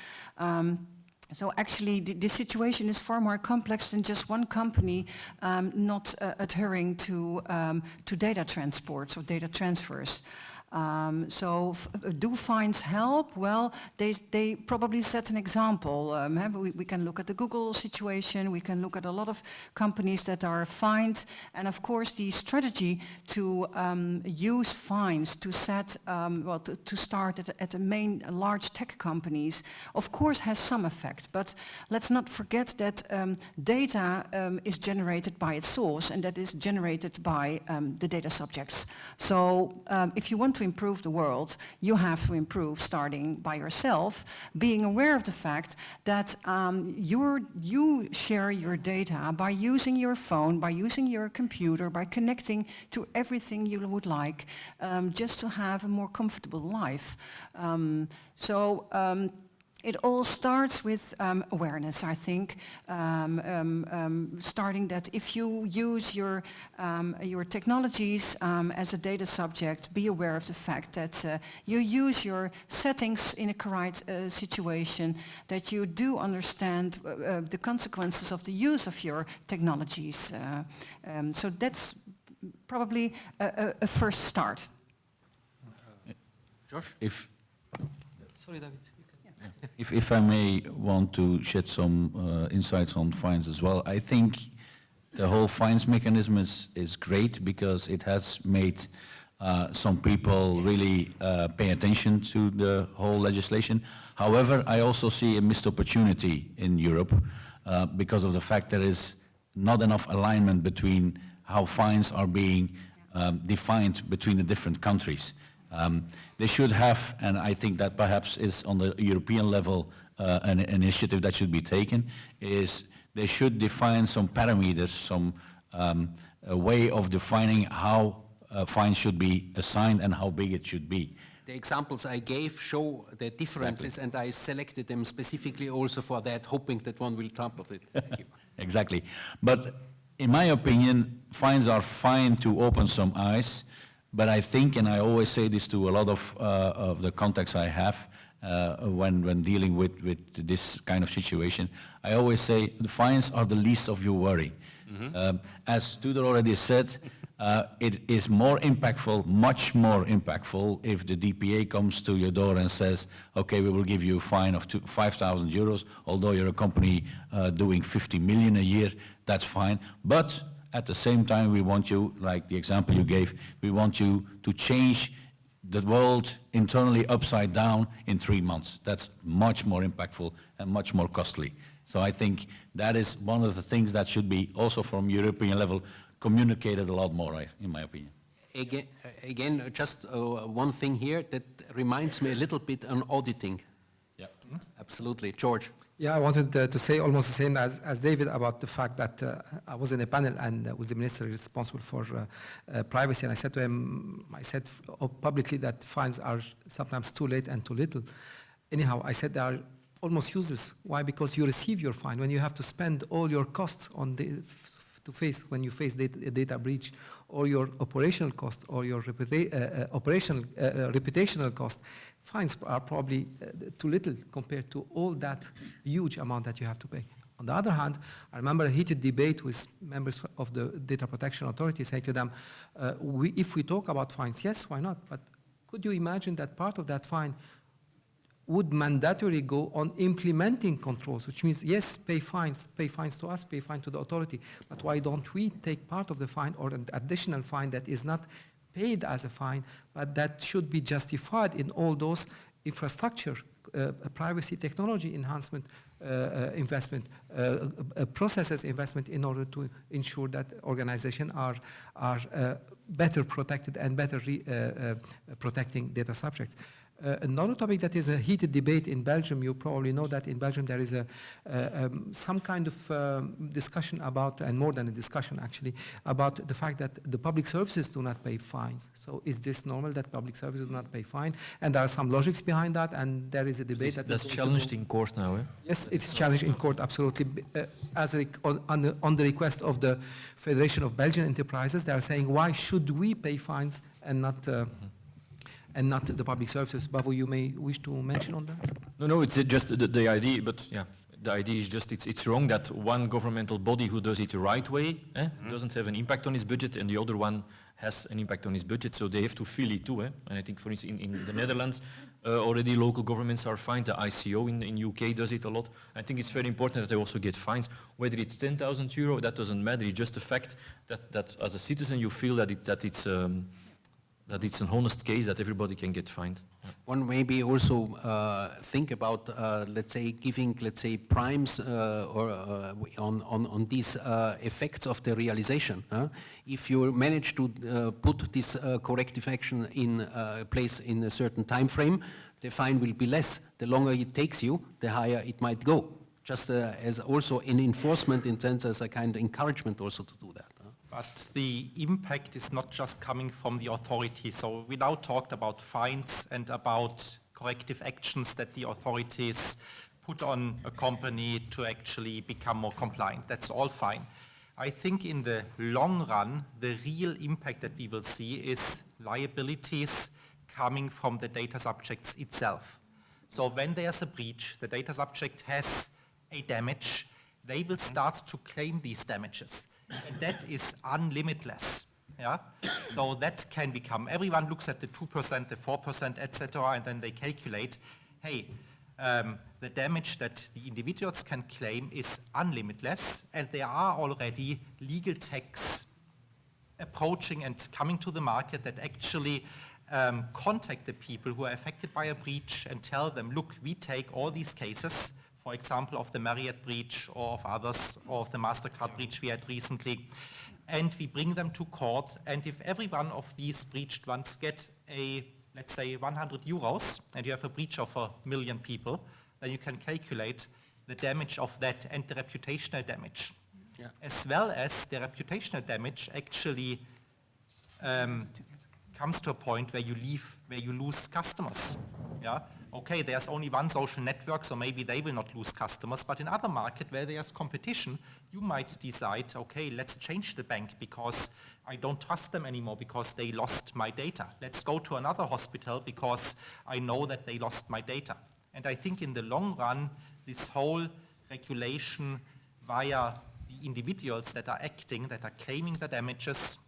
So actually, the situation is far more complex than just one company not adhering to data transports or data transfers. Do fines help? Well, they probably set an example. We can look at the Google situation. We can look at a lot of companies that are fined. And of course, the strategy to use fines to set, to start at the main large tech companies, of course, has some effect. But let's not forget that data is generated by its source, and that is generated by the data subjects. So if you want to improve the world, you have to improve starting by yourself, being aware of the fact that you share your data by using your phone, by using your computer, by connecting to everything you would like, just to have a more comfortable life. It all starts with awareness, I think, starting that if you use your technologies as a data subject, be aware of the fact that you use your settings in a correct situation, that you do understand the consequences of the use of your technologies. So that's probably a first start. Josh? Sorry, David. If I may want to shed some insights on fines as well, I think the whole fines mechanism is great because it has made some people really pay attention to the whole legislation. However, I also see a missed opportunity in Europe because of the fact there is not enough alignment between how fines are being defined between the different countries. They should have, and I think that perhaps is on the European level an initiative that should be taken, is they should define some parameters, some a way of defining how fines should be assigned and how big it should be. The examples I gave show the differences, and I selected them specifically also for that, hoping that one will trample it. Thank you. Exactly. But in my opinion, fines are fine to open some eyes. But I think, and I always say this to a lot of the contacts I have when dealing with this kind of situation, I always say the fines are the least of your worry. Mm-hmm. As Tudor already said, it is more impactful, much more impactful, if the DPA comes to your door and says, okay, we will give you a fine of 5,000 euros, although you're a company doing 50 million a year, that's fine. But at the same time, we want you, like the example you gave, we want you to change the world internally upside down in 3 months. That's much more impactful and much more costly. So I think that is one of the things that should be also from European level communicated a lot more, in my opinion. Again, just one thing here that reminds me a little bit on auditing. Yeah. Absolutely. George? Yeah, I wanted to say almost the same as David about the fact that I was in a panel and was the minister responsible for privacy, and I said to him, publicly that fines are sometimes too late and too little. Anyhow, I said they are almost useless. Why? Because you receive your fine when you have to spend all your costs on when you face a data breach, or your operational cost, or your reputational cost. Fines are probably too little compared to all that huge amount that you have to pay. On the other hand, I remember a heated debate with members of the Data Protection Authority saying to them, if we talk about fines, yes, why not? But could you imagine that part of that fine would mandatorily go on implementing controls, which means, yes, pay fines to us, pay fine to the authority, but why don't we take part of the fine or an additional fine that is not paid as a fine, but that should be justified in all those infrastructure privacy technology enhancement investment, processes investment in order to ensure that organizations are better protected and better protecting data subjects. Another topic that is a heated debate in Belgium, you probably know that in Belgium there is some kind of discussion about, and more than a discussion actually, about the fact that the public services do not pay fines. So is this normal that public services do not pay fine? And there are some logics behind that, and there is a debate That's challenged in court now, eh? Yes, it's challenged in court, absolutely. On the request of the Federation of Belgian Enterprises, they are saying, why should we pay fines and not the public services? Bavo, you may wish to mention on that? No, it's just the idea, but yeah, the idea is just it's wrong that one governmental body who does it the right way doesn't have an impact on his budget, and the other one has an impact on his budget, so they have to feel it too. And I think, for instance, in the Netherlands, already local governments are fined. The ICO in UK does it a lot. I think it's very important that they also get fines. Whether it's 10,000 euro, that doesn't matter. It's just the fact that as a citizen you feel that it's an honest case, that everybody can get fined. Yeah. One maybe also think about, let's say, giving, let's say, primes on these effects of the realization. If you manage to put this corrective action in place in a certain time frame, the fine will be less. The longer it takes you, the higher it might go. Just as also an enforcement in sense as a kind of encouragement also to do that. But the impact is not just coming from the authority. So we now talked about fines and about corrective actions that the authorities put on a company to actually become more compliant. That's all fine. I think in the long run, the real impact that we will see is liabilities coming from the data subjects itself. So when there's a breach, the data subject has a damage, they will start to claim these damages. And that is unlimitless. Yeah? So that can become, everyone looks at the 2%, the 4%, etc., and then they calculate, hey, the damage that the individuals can claim is unlimitless, and there are already legal texts approaching and coming to the market that actually contact the people who are affected by a breach and tell them, look, we take all these cases, for example, of the Marriott breach or of others, or of the MasterCard breach we had recently, and we bring them to court, and if every one of these breached ones get let's say 100 euros, and you have a breach of 1 million people, then you can calculate the damage of that and the reputational damage. Yeah. As well as the reputational damage actually comes to a point where you lose customers. Yeah? Okay, there's only one social network, so maybe they will not lose customers, but in other market where there's competition, you might decide, okay, let's change the bank because I don't trust them anymore because they lost my data. Let's go to another hospital because I know that they lost my data. And I think in the long run, this whole regulation via the individuals that are acting, that are claiming the damages,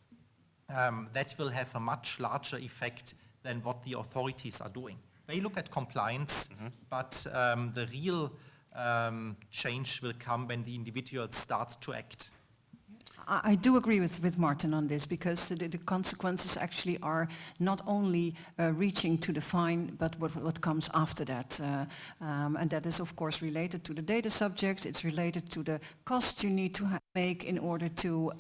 that will have a much larger effect than what the authorities are doing. They look at compliance, but the real change will come when the individual starts to act. I do agree with Martin on this, because the consequences actually are not only reaching to the fine, but what comes after that. And that is, of course, related to the data subjects. It's related to the cost you need to make in order to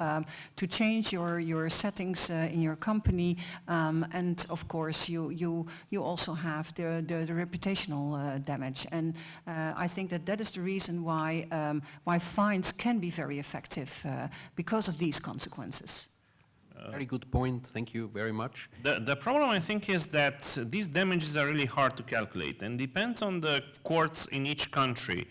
change your settings in your company. And, of course, you also have the reputational damage. And I think that is the reason why fines can be very effective, because of these consequences. Very good point. Thank you very much. The problem, I think, is that these damages are really hard to calculate and depends on the courts in each country.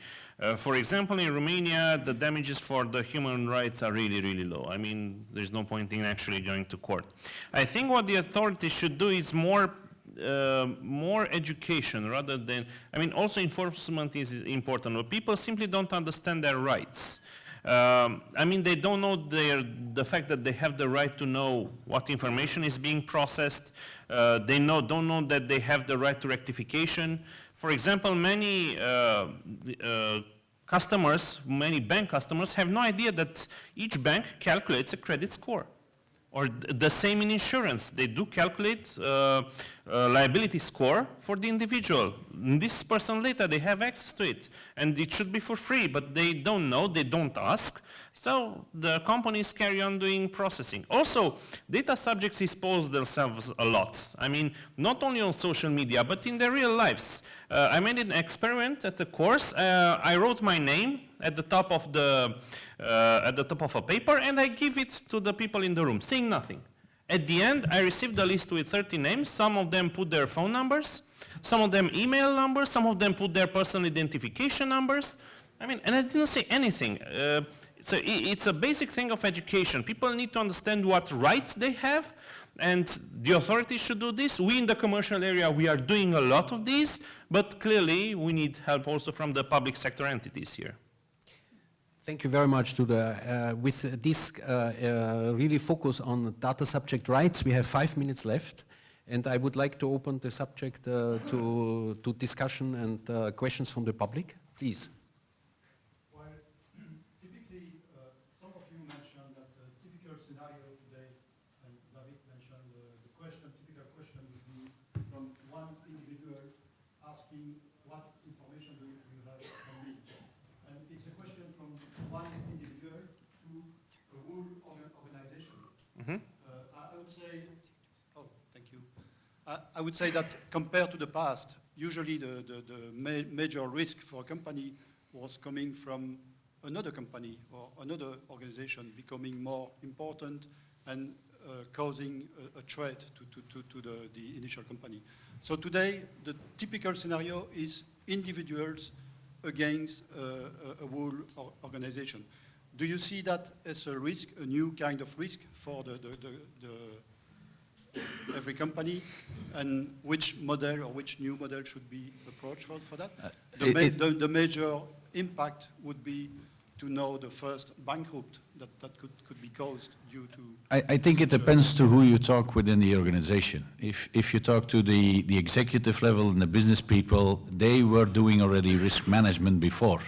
For example, in Romania, the damages for the human rights are really, really low. I mean, there's no point in actually going to court. I think what the authorities should do is more education rather than, I mean, also enforcement is important. But people simply don't understand their rights. I mean, they don't know the fact that they have the right to know what information is being processed. They don't know that they have the right to rectification. For example, many bank customers have no idea that each bank calculates a credit score. Or the same in insurance. They do calculate liability score for the individual. This person later, they have access to it. And it should be for free, but they don't know, they don't ask. So the companies carry on doing processing. Also, data subjects expose themselves a lot. I mean, not only on social media, but in their real lives. I made an experiment at the course. I wrote my name at the top of a paper, and I give it to the people in the room, saying nothing. At the end, I received a list with 30 names. Some of them put their phone numbers, some of them email numbers, some of them put their personal identification numbers. I mean, and I didn't say anything. So it's a basic thing of education. People need to understand what rights they have, and the authorities should do this. We in the commercial area, we are doing a lot of these, but clearly we need help also from the public sector entities here. Thank you very much. With this really focus on data subject rights, we have 5 minutes left, and I would like to open the subject to discussion and questions from the public. Please. Well, typically, some of you mentioned that the typical scenario today, and David mentioned typical question would be from one individual asking what information do you have from me? And it's a question from one individual to a whole organization. Mm-hmm. I would say, oh, thank you. I would say that compared to the past, usually the major risk for a company was coming from another company or another organization becoming more important and causing a threat to the initial company. So today, the typical scenario is individuals against a whole organization. Do you see that as a risk, a new kind of risk for every company, and which model or which new model should be approached for that? The major impact would be to know the first bankrupt that could be caused due to... I think it depends to who you talk within the organization. If you talk to the executive level and the business people, they were doing already risk management before,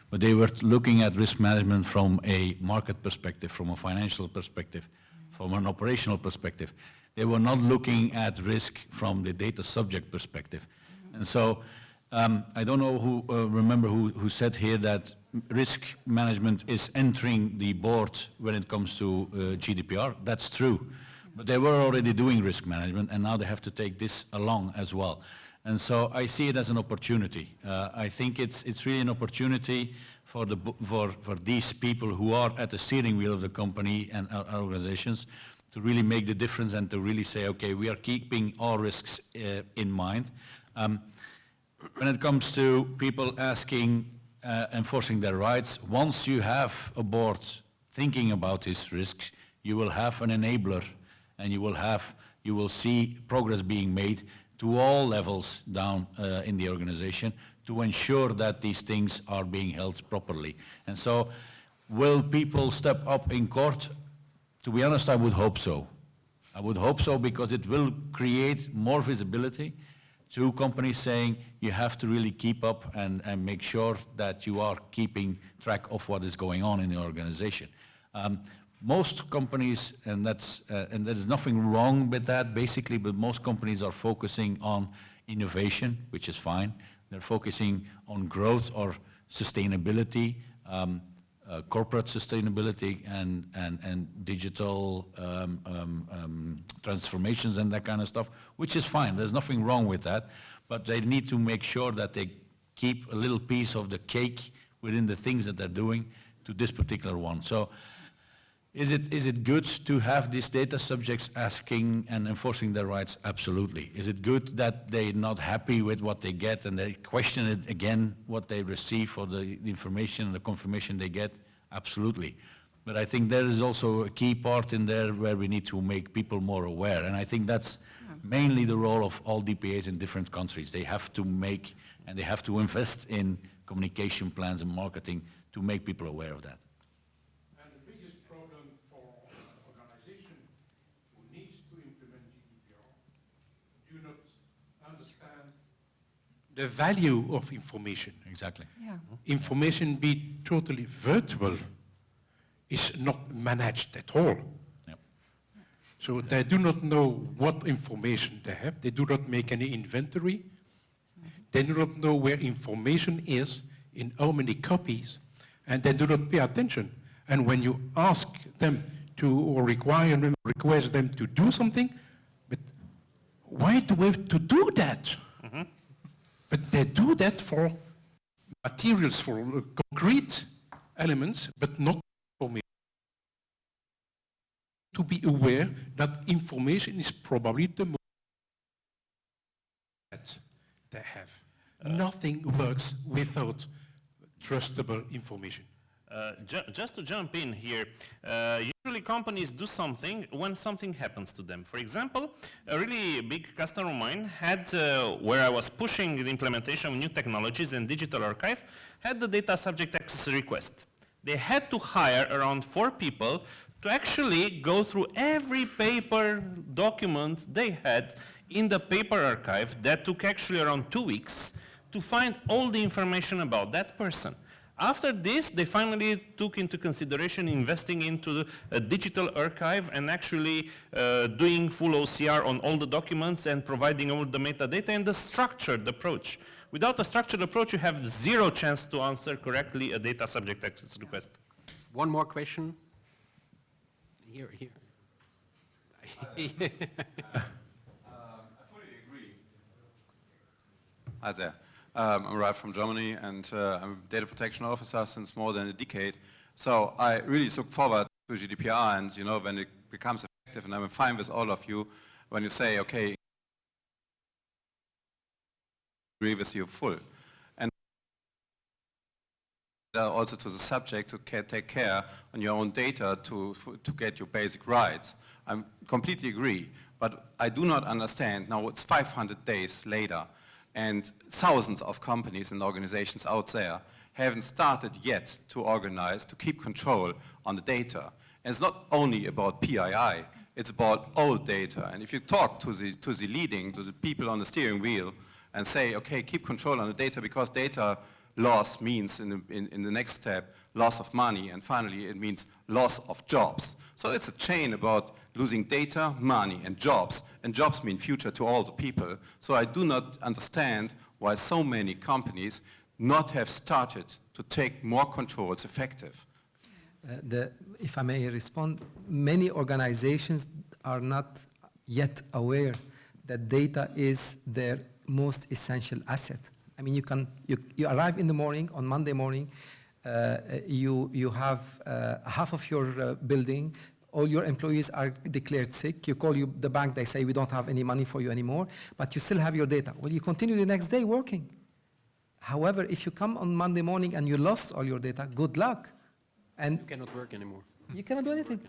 but they were looking at risk management from a market perspective, from a financial perspective, from an operational perspective. They were not looking at risk from the data subject perspective. And so I don't know remember who said here that risk management is entering the board when it comes to GDPR. That's true. But they were already doing risk management, and now they have to take this along as well. And so I see it as an opportunity. I think it's really an opportunity for these people who are at the steering wheel of the company and our organizations to really make the difference and to really say, okay, we are keeping all risks in mind. When it comes to people asking, enforcing their rights, once you have a board thinking about these risks, you will have an enabler, and you will see progress being made to all levels down in the organization to ensure that these things are being held properly. And so, will people step up in court? To be honest, I would hope so. I would hope so, because it will create more visibility to companies saying you have to really keep up and make sure that you are keeping track of what is going on in the organization. Most companies, and there's nothing wrong with that basically, but most companies are focusing on innovation, which is fine. They're focusing on growth or sustainability, corporate sustainability and digital transformations and that kind of stuff, which is fine. There's nothing wrong with that, but they need to make sure that they keep a little piece of the cake within the things that they're doing to this particular one. So is it good to have these data subjects asking and enforcing their rights? Absolutely. Is it good that they're not happy with what they get and they question it again, what they receive or the information and the confirmation they get? Absolutely. But I think there is also a key part in there where we need to make people more aware. And I think that's mainly the role of all DPAs in different countries. They have to make and they have to invest in communication plans and marketing to make people aware of that. The value of information. Exactly. Yeah. Information be totally virtual is not managed at all. Yep. So they do not know what information they have. They do not make any inventory. They do not know where information is, in how many copies, and they do not pay attention. And when you ask them to, or request them to do something, but why do we have to do that? But they do that for materials, for concrete elements, but not for me. To be aware that information is probably the most that they have. Nothing works without trustable information. Just to jump in here, usually companies do something when something happens to them. For example, a really big customer of mine had, where I was pushing the implementation of new technologies and digital archive, had the data subject access request. They had to hire around 4 people to actually go through every paper document they had in the paper archive. That took actually around 2 weeks to find all the information about that person. After this, they finally took into consideration investing into a digital archive and actually doing full OCR on all the documents and providing all the metadata and the structured approach. Without a structured approach, you have 0 chance to answer correctly a data subject access request. One more question. Here. I fully agree. Hi there. I'm arrived from Germany, and I'm a data protection officer since more than a decade. So I really look forward to GDPR, and when it becomes effective, and I'm fine with all of you when you say, okay, I agree with you full. And also to the subject to take care on your own data to get your basic rights. I completely agree, but I do not understand, now it's 500 days later, and thousands of companies and organizations out there haven't started yet to organize, to keep control on the data. And it's not only about PII, it's about old data. And if you talk to the people on the steering wheel and say, okay, keep control on the data, because data loss means in the next step loss of money, and finally it means loss of jobs. So it's a chain about losing data, money, and jobs mean future to all the people. So I do not understand why so many companies not have started to take more control. It's effective. If I may respond, many organizations are not yet aware that data is their most essential asset. I mean, you arrive in the morning, on Monday morning, you have half of your building, all your employees are declared sick. You call the bank, they say we don't have any money for you anymore, but you still have your data. Well, you continue the next day working. However, if you come on Monday morning and you lost all your data, good luck. And You cannot work anymore. you cannot do anything.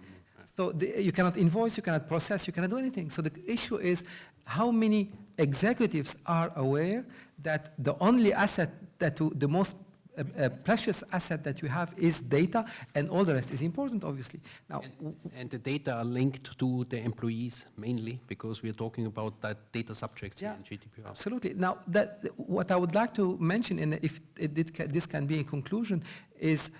So you cannot invoice, you cannot process, you cannot do anything. So the issue is how many executives are aware that the only asset, the most precious asset that you have is data, and all the rest is important, obviously. Now, And the data are linked to the employees mainly, because we are talking about that data subjects here in GDPR. Absolutely. Now, what I would like to mention, and if this can be in conclusion, is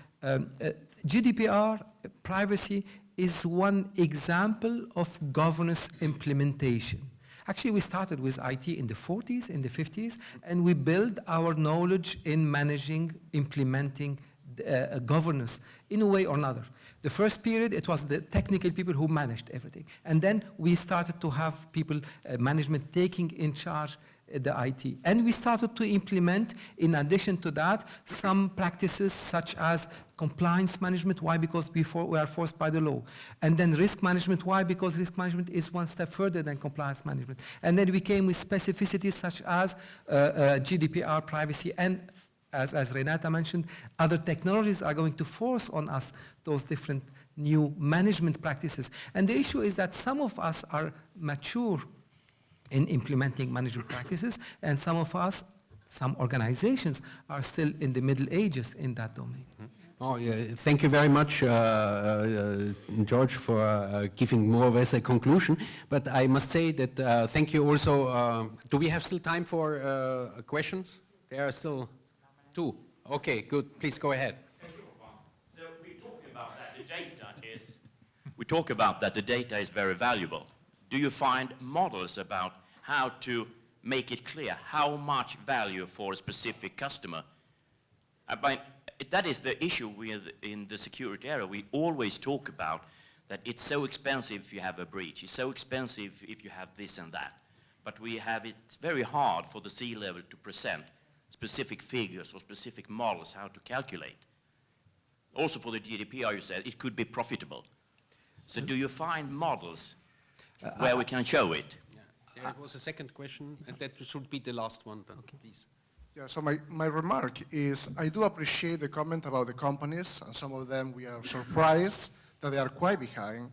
GDPR, privacy, is one example of governance implementation. Actually, we started with IT in the 40s, in the 50s, and we built our knowledge in managing, implementing governance in a way or another. The first period, it was the technical people who managed everything. And then we started to have people, management taking in charge the IT. And we started to implement, in addition to that, some practices such as compliance management. Why? Because before we are forced by the law. And then risk management. Why? Because risk management is one step further than compliance management. And then we came with specificities such as GDPR, privacy, and as Renata mentioned, other technologies are going to force on us those different new management practices. And the issue is that some of us are mature in implementing management practices, and some of us, some organizations, are still in the Middle Ages in that domain. Oh, yeah. Thank you very much, George, for giving more or less a conclusion. But I must say that thank you also. Do we have still time for questions? There are still 2. Okay, good. Please go ahead. So we're talking about that. The data is we talk about that the data is very valuable. Do you find models about how to make it clear how much value for a specific customer? That is the issue in the security area. We always talk about that it's so expensive if you have a breach. It's so expensive if you have this and that. But it's very hard for the C-level to present specific figures or specific models how to calculate. Also for the GDPR, you said it could be profitable. So do you find models where we can show it? Yeah. There was a second question, and that should be the last one, but please. Yeah, so my remark is I do appreciate the comment about the companies, and some of them we are surprised that they are quite behind.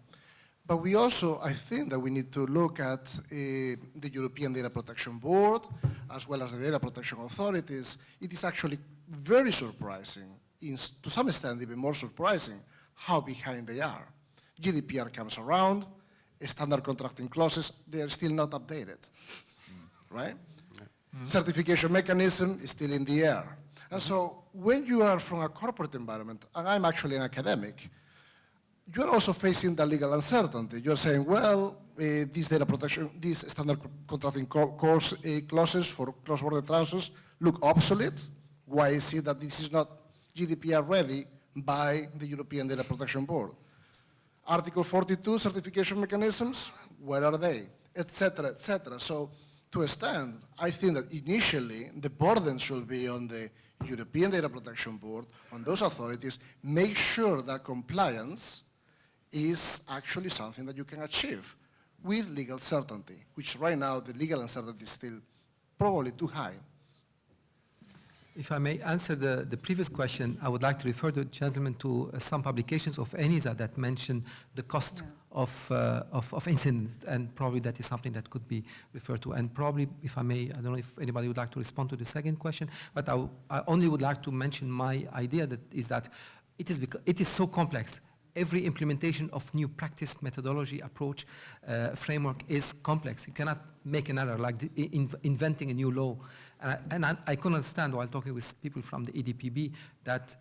But we also, I think that we need to look at the European Data Protection Board, as well as the data protection authorities. It is actually very surprising, to some extent even more surprising, how behind they are. GDPR comes around, standard contracting clauses, they are still not updated, right? Certification mechanism is still in the air. And so when you are from a corporate environment, and I'm actually an academic, you're also facing the legal uncertainty. You're saying, well, these data protection, these standard contracting clauses for cross-border transfers look obsolete. Why is it that this is not GDPR ready by the European Data Protection Board? Article 42 certification mechanisms, where are they? Et cetera, et cetera. So to extend, I think that initially the burden should be on the European Data Protection Board, on those authorities, make sure that compliance is actually something that you can achieve with legal certainty, which right now the legal uncertainty is still probably too high. If I may answer the previous question, I would like to refer the gentleman to some publications of ENISA that mention the cost of incidents, and probably that is something that could be referred to. And probably, if I may, I don't know if anybody would like to respond to the second question, but I only would like to mention my idea that is that it is so complex. Every implementation of new practice, methodology, approach, framework is complex. You cannot make an error like inventing a new law. And I can understand while talking with people from the EDPB that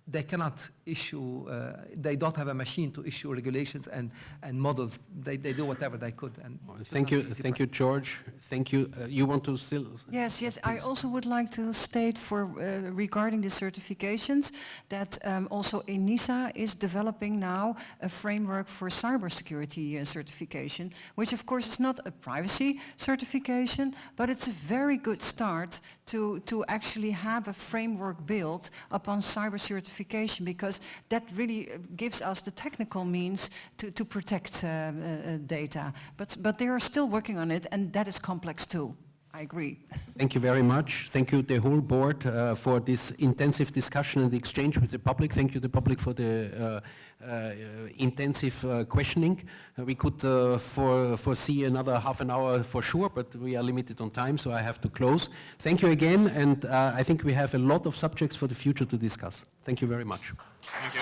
they cannot issue, they don't have a machine to issue regulations and models. They do whatever they could. And thank you, George. Thank you. You want to still? Yes. I also would like to state regarding the certifications that also ENISA is developing now a framework for cybersecurity certification, which of course is not a privacy certification, but it's a very good start to actually have a framework built upon cyber certification, because that really gives us the technical means to protect data. But they are still working on it, and that is complex too. I agree. Thank you very much. Thank you, the whole board, for this intensive discussion and the exchange with the public. Thank you, the public, for the intensive questioning. We could foresee another half an hour for sure, but we are limited on time, so I have to close. Thank you again, and I think we have a lot of subjects for the future to discuss. Thank you very much. Thank you.